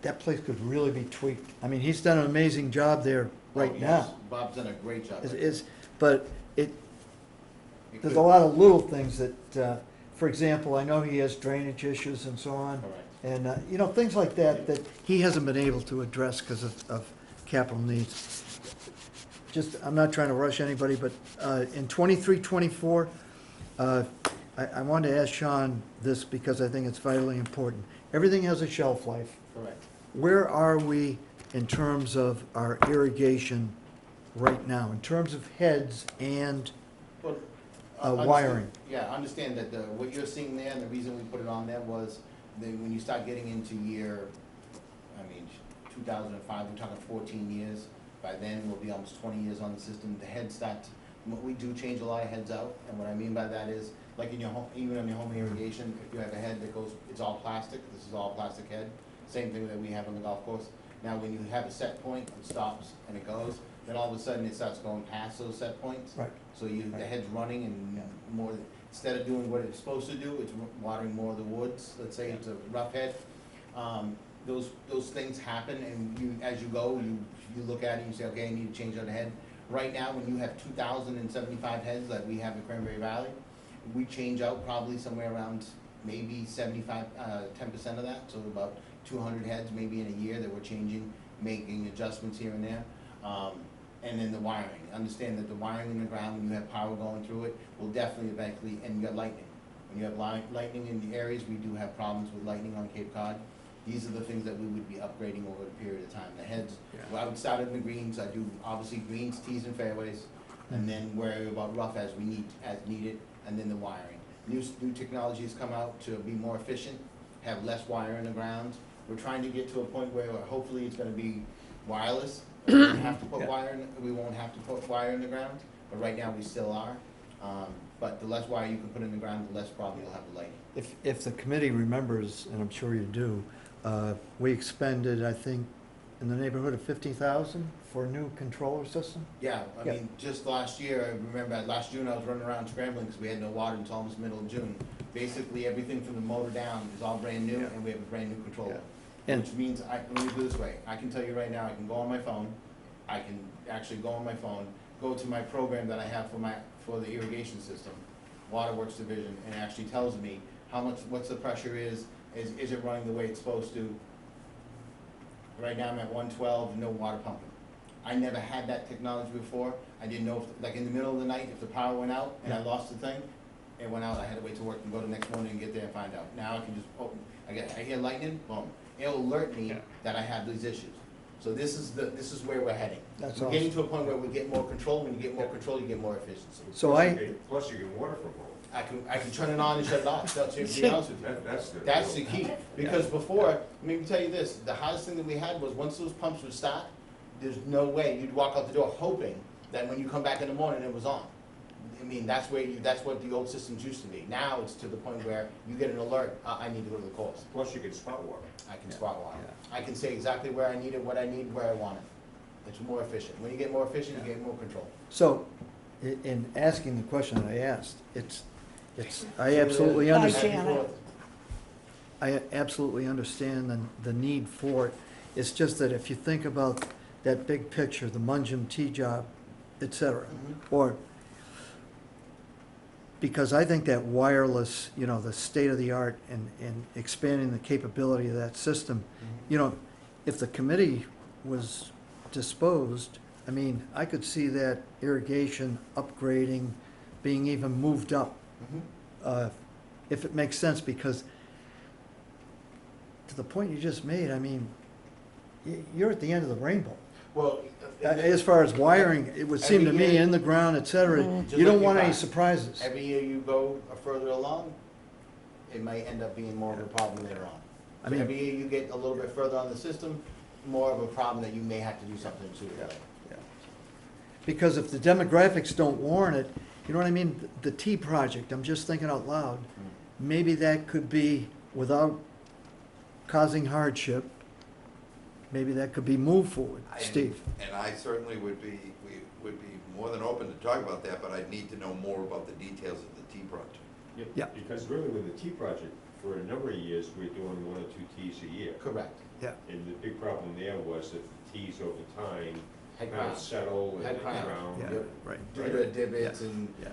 that place could really be tweaked. I mean, he's done an amazing job there right Oh, yes. now. Bob's done a great job. But It there's could- a lot of little things that, for example, I know he has drainage issues and so on. Correct. And, things like that he hasn't been able to address because of capital needs. Just, I'm not trying to rush anybody, but in 23, 24, I wanted to ask Sean this because I think it's vitally important. Everything has a shelf life. Correct. Where are we in terms of our irrigation right now, in terms of heads and Well, wiring? understand- Yeah, understand that what you're seeing there, and the reason we put it on there was that when you start getting into year, 2005, we're talking 14 years. By then, we'll be almost 20 years on the system. The heads start, we do change a lot of heads out, and what I mean by that is, like in your home, even on your home irrigation, if you have a head that goes, it's all plastic, this is all plastic head, same thing that we have on the golf course. Now, when you have a set point, it stops and it goes, then all of a sudden it starts going past those set points. Right. So the head's running and more, instead of doing what it's supposed to do, it's watering more of the woods, let's say it's a rough head. Those things happen, and as you go, you look at it and you say, okay, I need to change out the head. Right now, when you have 2,075 heads like we have in Cranberry Valley, we change out probably somewhere around maybe 75, 10% of that, so about 200 heads maybe in a year that we're changing, making adjustments here and there. And then the wiring. Understand that the wiring in the ground, when you have power going through it, will definitely eventually, and you got lightning. When you have lightning in the areas, we do have problems with lightning on Cape Cod. These are the things that we would be upgrading over a period of time. The heads, well, I would start in the greens. I do obviously greens, tees, and fairways, and then worry about rough as needed, and then the wiring. New technologies come out to be more efficient, have less wire in the ground. We're trying to get to a point where hopefully it's going to be wireless. We won't have to put wire in the ground, but right now we still are. But the less wire you can put in the ground, the less problem you'll have with lighting. If the committee remembers, and I'm sure you do, we expended, I think, in the neighborhood of 50,000 for a new controller system? Yeah, I Yeah. mean, just last year, I remember last June I was running around scrambling because we had no water until almost middle of June. Basically, everything from the motor down is all brand new, Yeah. and we have a brand new controller. Yeah. And- Which means, let me do it this way, I can tell you right now, I can go on my phone, I can actually go on my phone, go to my program that I have for the irrigation system, Waterworks Division, and it actually tells me how much, what's the pressure is it running the way it's supposed to? Right now I'm at 112, no water pumping. I never had that technology before. I didn't know if, like in the middle of the night, if the power went out and I lost the thing, it went out, I had to wait to work and go the next morning and get there and find out. Now I can just open, I hear lightning, boom. It'll alert me that I have these issues. So this is where we're heading. That's We're getting awesome. to a point where we get more control. When you get more control, you get more efficiency. So Plus you can water from home. I can turn it on and shut it off, to be honest with you. That's the key, because before, let me tell you this, the hardest thing that we had was once those pumps would start, there's no way, you'd walk out the door hoping that when you come back in the morning, it was on. I mean, that's what the old systems used to be. Now it's to the point where you get an alert, I need to go to the course. Plus you can spot water. I can spot water. I can say exactly where I need it, what I need, where I want it. It's more efficient. When you get more efficient, you get more control. So, in asking the question that I asked, I absolutely understand. Janet. I absolutely understand the need for it. It's just that if you think about that big picture, the Mungem T job, et cetera, or, because I think that wireless, the state of the art and expanding the capability of that system, if the committee was disposed, I mean, I could see that irrigation upgrading being even moved up, if it makes sense, because to the point you just made, I mean, you're at the end of the rainbow. Well, As far as wiring, it would seem to me, in the ground, et cetera, Just you don't like your want any car. surprises. every year you go further along, it might end up being more of a problem later on. I So mean- every year you get a little bit further on the system, more of a problem that you may have to do something sooner or later. Because if the demographics don't warrant it, you know what I mean? The T project, I'm just thinking out loud, maybe that could be, without causing hardship, maybe that could be moved forward. Steve? And I certainly would be more than open to talk about that, but I'd need to know more about the details of the T project. Yeah. Because really with the T project, for a number of years, we're doing 1 or 2 Ts a year. Correct. Yeah. And the big problem there was that the Ts over time Head kind of crown. settle and Head crown. ground. Yeah, Yep. right. Get rid of divots Yeah, and, yeah.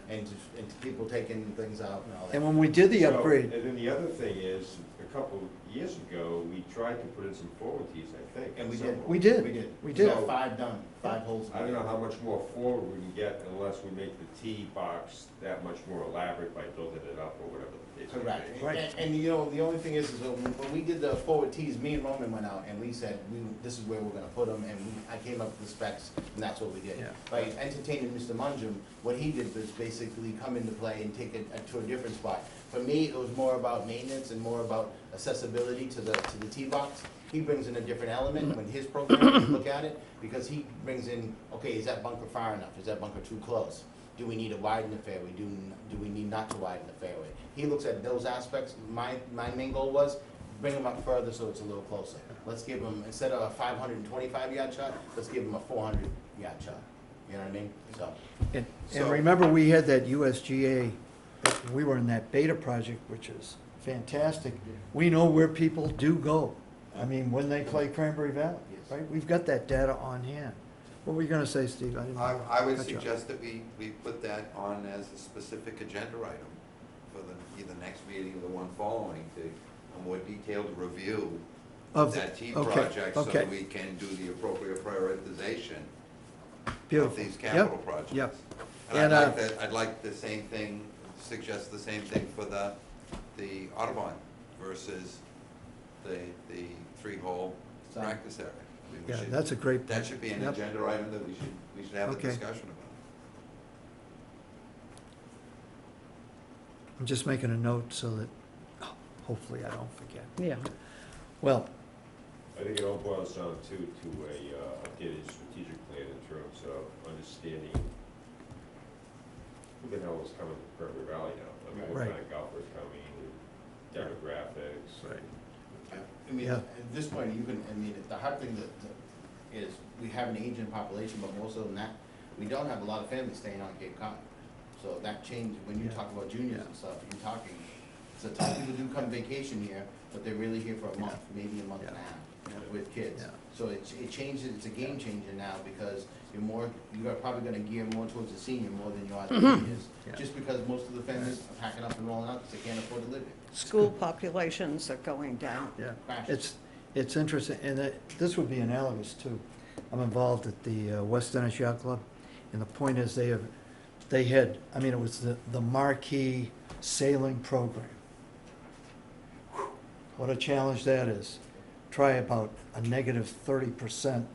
and people taking things out and all that. And when we did the So, upgrade, And then the other thing is, a couple years ago, we tried to put in some forward tees, I think. And we some did. of them. we did. We did. We did. got 5 done, 5 holes. I don't know how much more forward we can get unless we make the tee box that much more elaborate by building it up or whatever the case may be. Correct. Right. And you know, the only thing is when we did the forward tees, me and Roman went out and we said, this is where we're gonna put them, and I came up with the specs, and that's what we did. Yeah. By entertaining Mr. Munjum, what he did was basically come into play and take it to a different spot. For me, it was more about maintenance and more about accessibility to the tee box. He brings in a different element when his program, when you look at it, because he brings in, okay, is that bunker far enough? Is that bunker too close? Do we need to widen the fairway? Do we need not to widen the fairway? He looks at those aspects. My main goal was bring them up further so it's a little closer. Let's give them, instead of a 525 yard shot, let's give them a 400 yard shot. You know what I mean? So, and So- remember, we had that USGA, we were in that beta project, which is fantastic. We know where people do go. I mean, when they play Cranberry Valley, Yes. right? We've got that data on hand. What were you gonna say, Steve? Didn't I would cut you off. suggest that we put that on as a specific agenda item for the, either next meeting or the one following, to a more detailed review of that T okay, project, so okay. that we can do the appropriate prioritization of Beautiful. these Yep, capital projects. yep. And And, I'd like the same thing, suggest the same thing for the Audubon versus the 3-hole So- practice area. I mean, we Yeah, should- that's a great. That should be an Yep. agenda item that we should have a Okay. discussion about. I'm just making a note so that, hopefully I don't forget. Yeah. Well, I think it all boils down to a updated strategic plan in terms of understanding who the hell is coming to Cranberry Valley now. I mean, what Right. kind of golfers coming, demographics. Right. I mean, Yeah. at this point, you can, I mean, the hard thing that is, we have an aging population, but more so than that, we don't have a lot of families staying on Cape Cod. So that changed, when you Yeah. talk about juniors and stuff, you're talking, so some people do come vacation here, but they're really here for a month, maybe a month and a half, with kids. Yeah. So it changes, it's a game changer now, because you're probably gonna gear more towards the senior more than you are the juniors. Yeah. Just because most of the families are packing up and rolling out, because they can't afford to live here. School populations are going down. yeah, Crashes. it's interesting, and this would be analogous too. I'm involved at the West Dennis Yacht Club, and the point is it was the marquee sailing program. Whew, what a challenge that is. Try about a negative 30%,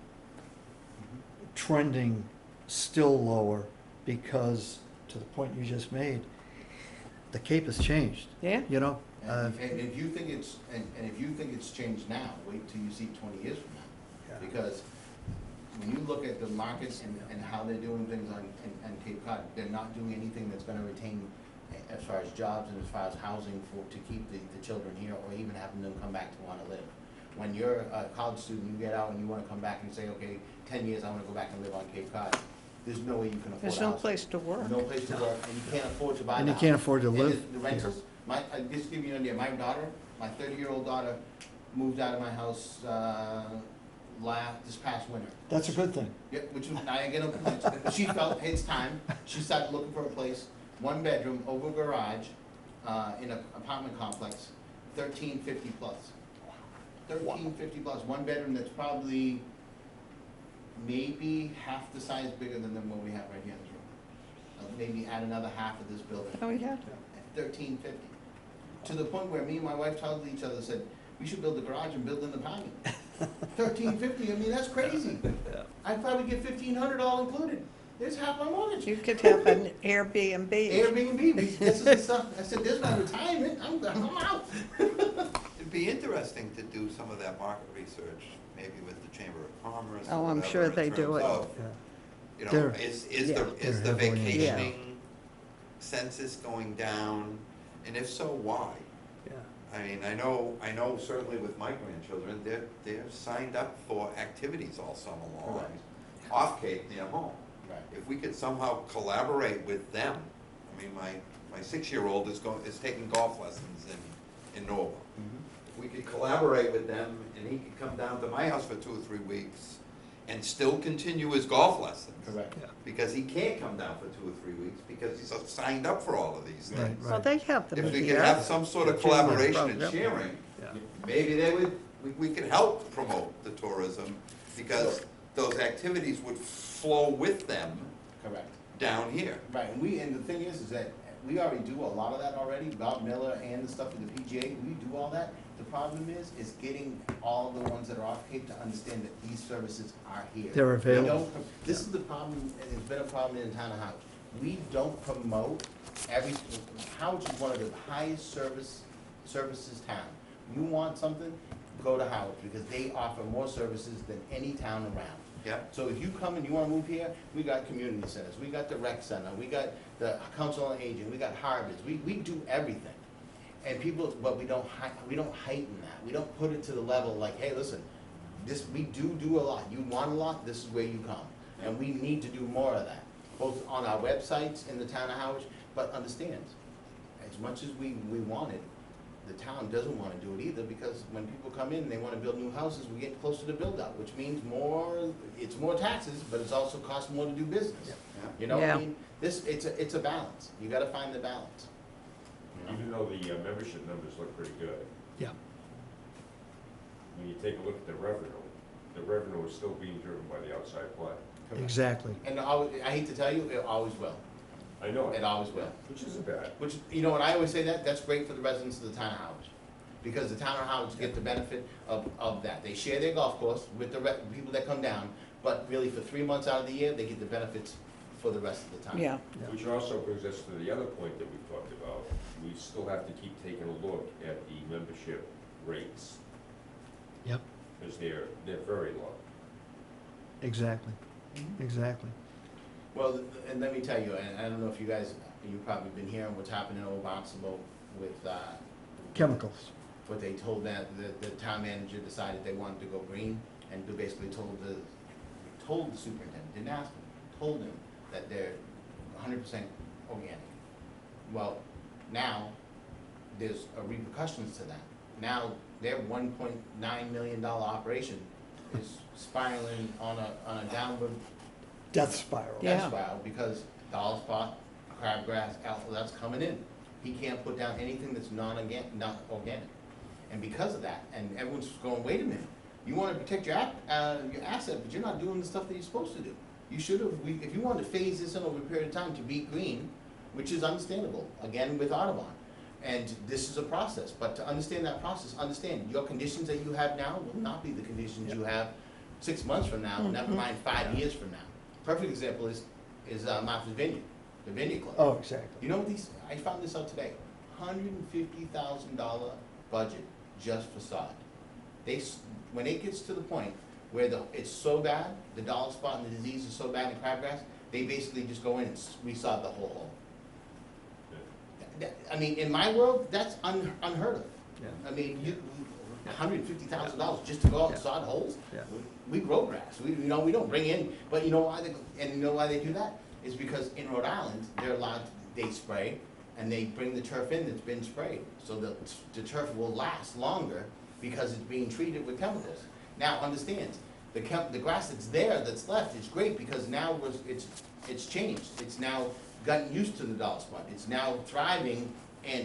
trending still lower because, to the point you just made, the Cape has changed, Yeah? you know? And if you think it's, and if you think it's changed now, wait till you see it 20 years from now. Yeah. Because when you look at the markets and how they're doing things on Cape Cod, they're not doing anything that's gonna retain as far as jobs and as far as housing to keep the children here, or even having them come back to wanna live. When you're a college student, you get out and you wanna come back and say, okay, 10 years, I wanna go back and live on Cape Cod. There's no way you can afford a house. There's no place to work. No place to work, and you can't afford to buy the And you house. can't afford to And live the rentals, I just to give you an idea, my daughter, my 30-year-old daughter, moved out of my house, this past winter. That's a good thing. Yeah, which was, she felt it's time, she started looking for a place, 1 bedroom, over garage, in an apartment complex, $1350 plus. $1350 plus, 1 bedroom that's probably maybe half the size bigger than what we have right here in this room. Maybe add another half of this building. Oh, yeah? $1350. To the point where me and my wife told each other, said, we should build a garage and build in the parking. $1350, I mean, that's crazy. I'd probably get $1,500 all included. There's half my mortgage. You could have an Airbnb. Airbnb, this is the stuff, I said, there's my retirement, I'm out. It'd be interesting to do some of that market research, maybe with the Chamber of Commerce. or Oh, I'm whatever, sure in they do terms it. of, Yeah. You know, They're- is Yeah. the They're heavily engaged. vacationing census going down? And if so, why? Yeah. I mean, I know certainly with my grandchildren, they're signed up for activities all summer long, Correct. off Cape near home. Right. If we could somehow collaborate with them, I mean, my 6-year-old is taking golf lessons in Norwell. If we could collaborate with them and he could come down to my house for 2 or 3 weeks and still continue his golf lessons. Correct. Yeah. Because he can't come down for 2 or 3 weeks because he's signed up for all of these Right, things. Well, they have them If we here. could have some sort of The junior collaboration and program. sharing, Yeah. maybe they would, we could help promote the tourism, because those activities would flow with them Correct. down here. Right, and the thing is that we already do a lot of that already, Bob Miller and the stuff with the PGA, we do all that. The problem is getting all the ones that are off Cape to understand that these services are here. They're We available. don't- This is the problem, and it's been a problem in the town of Harwich. We don't promote Harwich is one of the highest services town. You want something, go to Harwich, because they offer more services than any town around. Yep. So if you come and you wanna move here, we got community centers, we got the rec center, we got the council on aging, we got Harvard, we do everything. And people, but we don't heighten that, we don't put it to the level like, hey, listen, we do a lot, you want a lot, this is where you come. And we need to do more of that, both on our websites in the town of Harwich, but understand, as much as we want it, the town doesn't wanna do it either, because when people come in and they wanna build new houses, we get closer to build out, which means it's more taxes, but it's also costs more to do business. You know what Yeah. I mean? It's a balance, you gotta find the balance. You know? Even though the membership numbers look pretty good, Yeah, when you take a look at the revenue is still being driven by the outside play. Correct. exactly. And I hate to tell you, it always will, I know it always will. which isn't bad. Which, you know, and I always say that's great for the residents of the town of Harwich. Because the town of Harwich get the benefit of that. They share their golf course with the people that come down, but really for 3 months out of the year, they get the benefits for the rest of the time. Yeah, Which also brings us to the other point that we've talked about. We still have to keep taking a look at the membership rates, Yep, because they're very low. exactly, exactly. Well, and let me tell you, and I don't know if you've probably been hearing what's happening in Old Barnstable with, Chemicals. what they told that, the town manager decided they wanted to go green, and they basically told the superintendent, didn't ask him, told him that they're 100% organic. Well, now, there's a repercussions to that. Now, their $1.9 million operation is spiraling on a downward Death spiral. Yeah. death spiral, because dollar spot, crabgrass, alpha, that's coming in. He can't put down anything that's not organic. And because of that, and everyone's going, wait a minute, you wanna protect your asset, but you're not doing the stuff that you're supposed to do. You should have, if you wanted to phase this in over a period of time to be green, which is understandable, again, with Audubon. And this is a process, but to understand that process, understand your conditions that you have now will not be the conditions you have 6 months from now, never mind 5 years from now. Perfect example is Martha's Vineyard, the Vineyard Club. Oh, exactly. You know what I found this out today, $150,000 budget just facade. When it gets to the point where it's so bad, the dollar spot and the disease is so bad in crabgrass, they basically just go in and resod the whole hole. I mean, in my world, that's unheard of. Yeah. I mean, $150,000 just to go out and Yeah. sod holes? Yeah. We grow grass, we don't bring in, but you know why they do that? Is because in Rhode Island, they spray, and they bring the turf in that's been sprayed. So the turf will last longer because it's being treated with chemicals. Now, understand, the grass that's there, that's left, is great because now it's changed. It's now gotten used to the dollar spot. It's now thriving,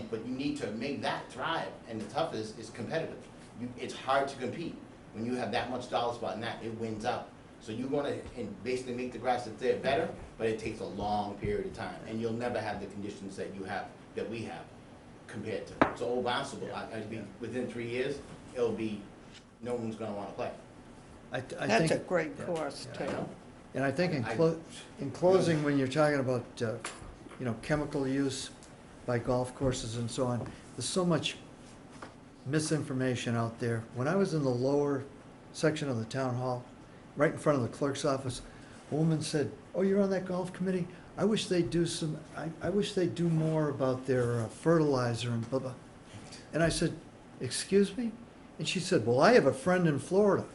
but you need to make that thrive, and the toughest is competitive. It's hard to compete. When you have that much dollar spot in that, it wins out. So you want to basically make the grass that's there better, but it takes a long period of time, and you'll never have the conditions that we have compared to. So Old Barnstable, I'd be, within 3 years, no one's gonna wanna play. I that's a think, great yeah, course yeah. too. and I think in closing, when you're talking about, chemical use by golf courses and so on, there's so much misinformation out there. When I was in the lower section of the town hall, right in front of the clerk's office, a woman said, "Oh, you're on that golf committee? I wish they'd do more about their fertilizer and blah, blah." And I said, "Excuse me?" And she said, "Well, I have a friend in Florida."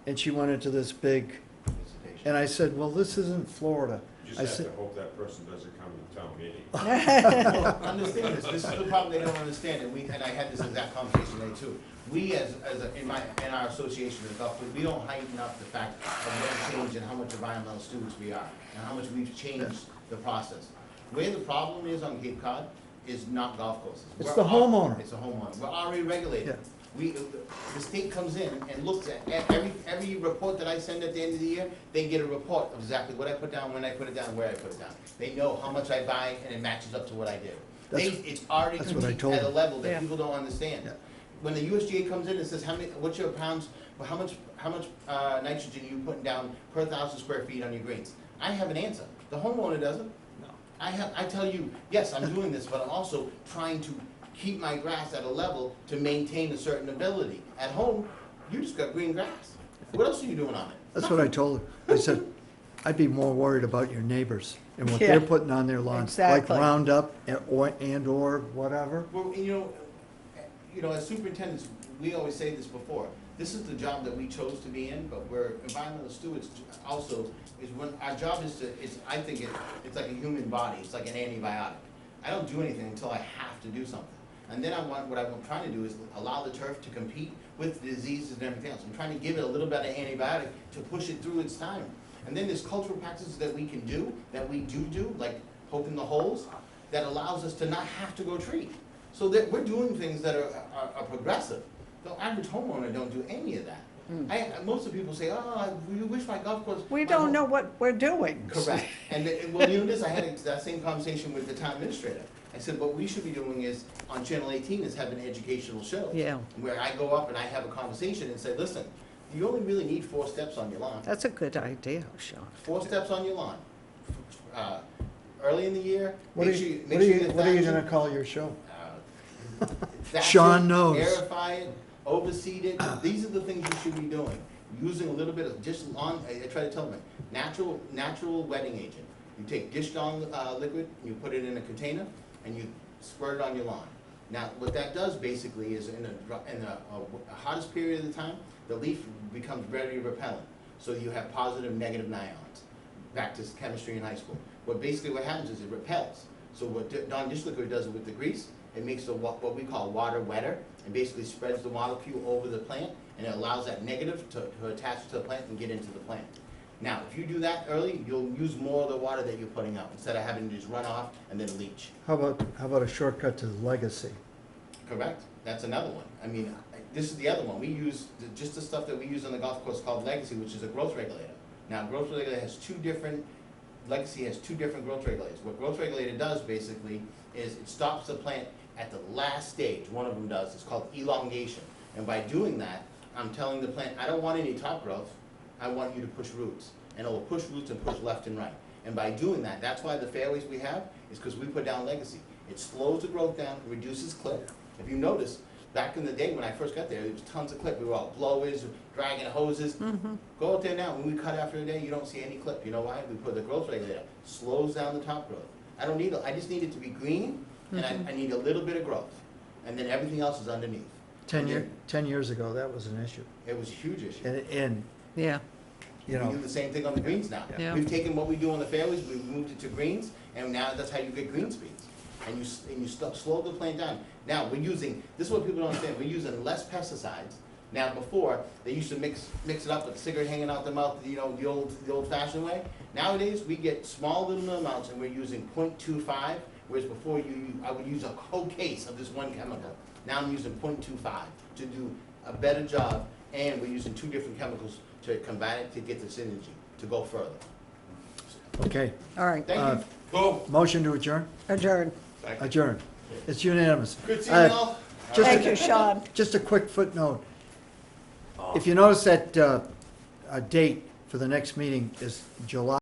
And she went into this big, Visitation. and I said, "Well, this isn't Florida. Just I have said, to hope that person doesn't come to town meeting. No, understand this is the problem they don't understand, and I had this exact conversation today too. We in our association with the golf, we don't heighten up the fact of what change and how much environmental students we are, and how much we've changed the process. Where the problem is on Cape Cod is not golf courses. It's the homeowner. It's the homeowner, we're already regulated. Yeah. The state comes in and looks at every report that I send at the end of the year, they get a report of exactly what I put down, when I put it down, where I put it down. They know how much I buy, and it matches up to what I did. It's already that's what I complete told at a them. level that Yeah. people don't understand. Yeah. When the USGA comes in and says, what's your pounds, well, how much nitrogen are you putting down per 1,000 square feet on your greens? I have an answer. The homeowner doesn't. No. I tell you, yes, I'm doing this, but I'm also trying to keep my grass at a level to maintain a certain ability. At home, you just got green grass. What else are you doing on it? That's what I told her. I said, I'd be more worried about your neighbors and what Yeah. they're putting on their lawns. Like Exactly. Roundup and/or whatever. Well, as superintendents, we always say this before, this is the job that we chose to be in, but we're environmental stewards also, is when, our job is I think it's like a human body, it's like an antibiotic. I don't do anything until I have to do something. And then what I'm trying to do is allow the turf to compete with diseases and everything else. I'm trying to give it a little bit of antibiotic to push it through its time. And then there's cultural practices that we can do, that we do, like poking the holes, that allows us to not have to go treat. So that we're doing things that are progressive. The average homeowner don't do any of that. Most of the people say, oh, we wish my golf course. We my don't home-" know what we're doing. Correct. And, well, you know this, I had that same conversation with the town administrator. I said, what we should be doing is, on Channel 18, is having educational shows. Yeah. Where I go up and I have a conversation and say, listen, you only really need 4 steps on your lawn. That's a good idea, Sean. 4 steps on your lawn. Early in the year, What make are sure you, you. what are you, what are you gonna call your show? Thatch Sean it, knows. Aerify it, overseed it, these are the things you should be doing. Using a little bit of just lawn, I try to tell them, natural wetting agent. You take dish lawn liquid, you put it in a container, and you squirt it on your lawn. Now, what that does basically is in the hottest period of the time, the leaf becomes very repellent. So you have positive, negative ions. Back to chemistry in high school. What happens is it repels. So what Dawn dish liquid does with the grease, it makes what we call water wetter, and basically spreads the molecule over the plant, and it allows that negative to attach to the plant and get into the plant. Now, if you do that early, you'll use more of the water that you're putting out, instead of having to just run off and then leach. How about a shortcut to legacy? Correct? That's another one. I mean, this is the other one. We use just the stuff that we use on the golf course called Legacy, which is a growth regulator. Now, growth regulator has Legacy has 2 different growth regulators. What growth regulator does basically is it stops the plant at the last stage. One of them does. It's called elongation. And by doing that, I'm telling the plant, I don't want any top growth. I want you to push roots. And it will push roots and push left and right. And by doing that, that's why the fairways we have is because we put down Legacy. It slows the growth down, reduces clip. If you notice, back in the day when I first got there was tons of clip. We were all blowers, dragging hoses. Go out there now, when we cut after a day, you don't see any clip. You know why? We put the growth regulator, slows down the top growth. I just need it to be green, and I need a little bit of growth. And then everything else is underneath. 10 years ago, that was an issue. It was a huge issue. And, Yeah. you We know, do the same thing on the greens now. Yeah. We've taken what we do on the fairways, we've moved it to greens, and now that's how you get green speeds. And you slow the plant down. Now, this is what people don't understand, we're using less pesticides. Now, before, they used to mix it up with a cigarette hanging out the mouth, the old fashioned way. Nowadays, we get small little amounts and we're using 0.25, whereas before I would use a whole case of this one chemical. Now I'm using 0.25 to do a better job, and we're using 2 different chemicals to combat it, to get the synergy, to go further. okay. All right, Thank you. Cool. Motion to adjourn? adjourn. Adjourn. It's unanimous. Good seeing you all. Just Thank you, Sean. Just a quick footnote. If you notice that a date for the next meeting is July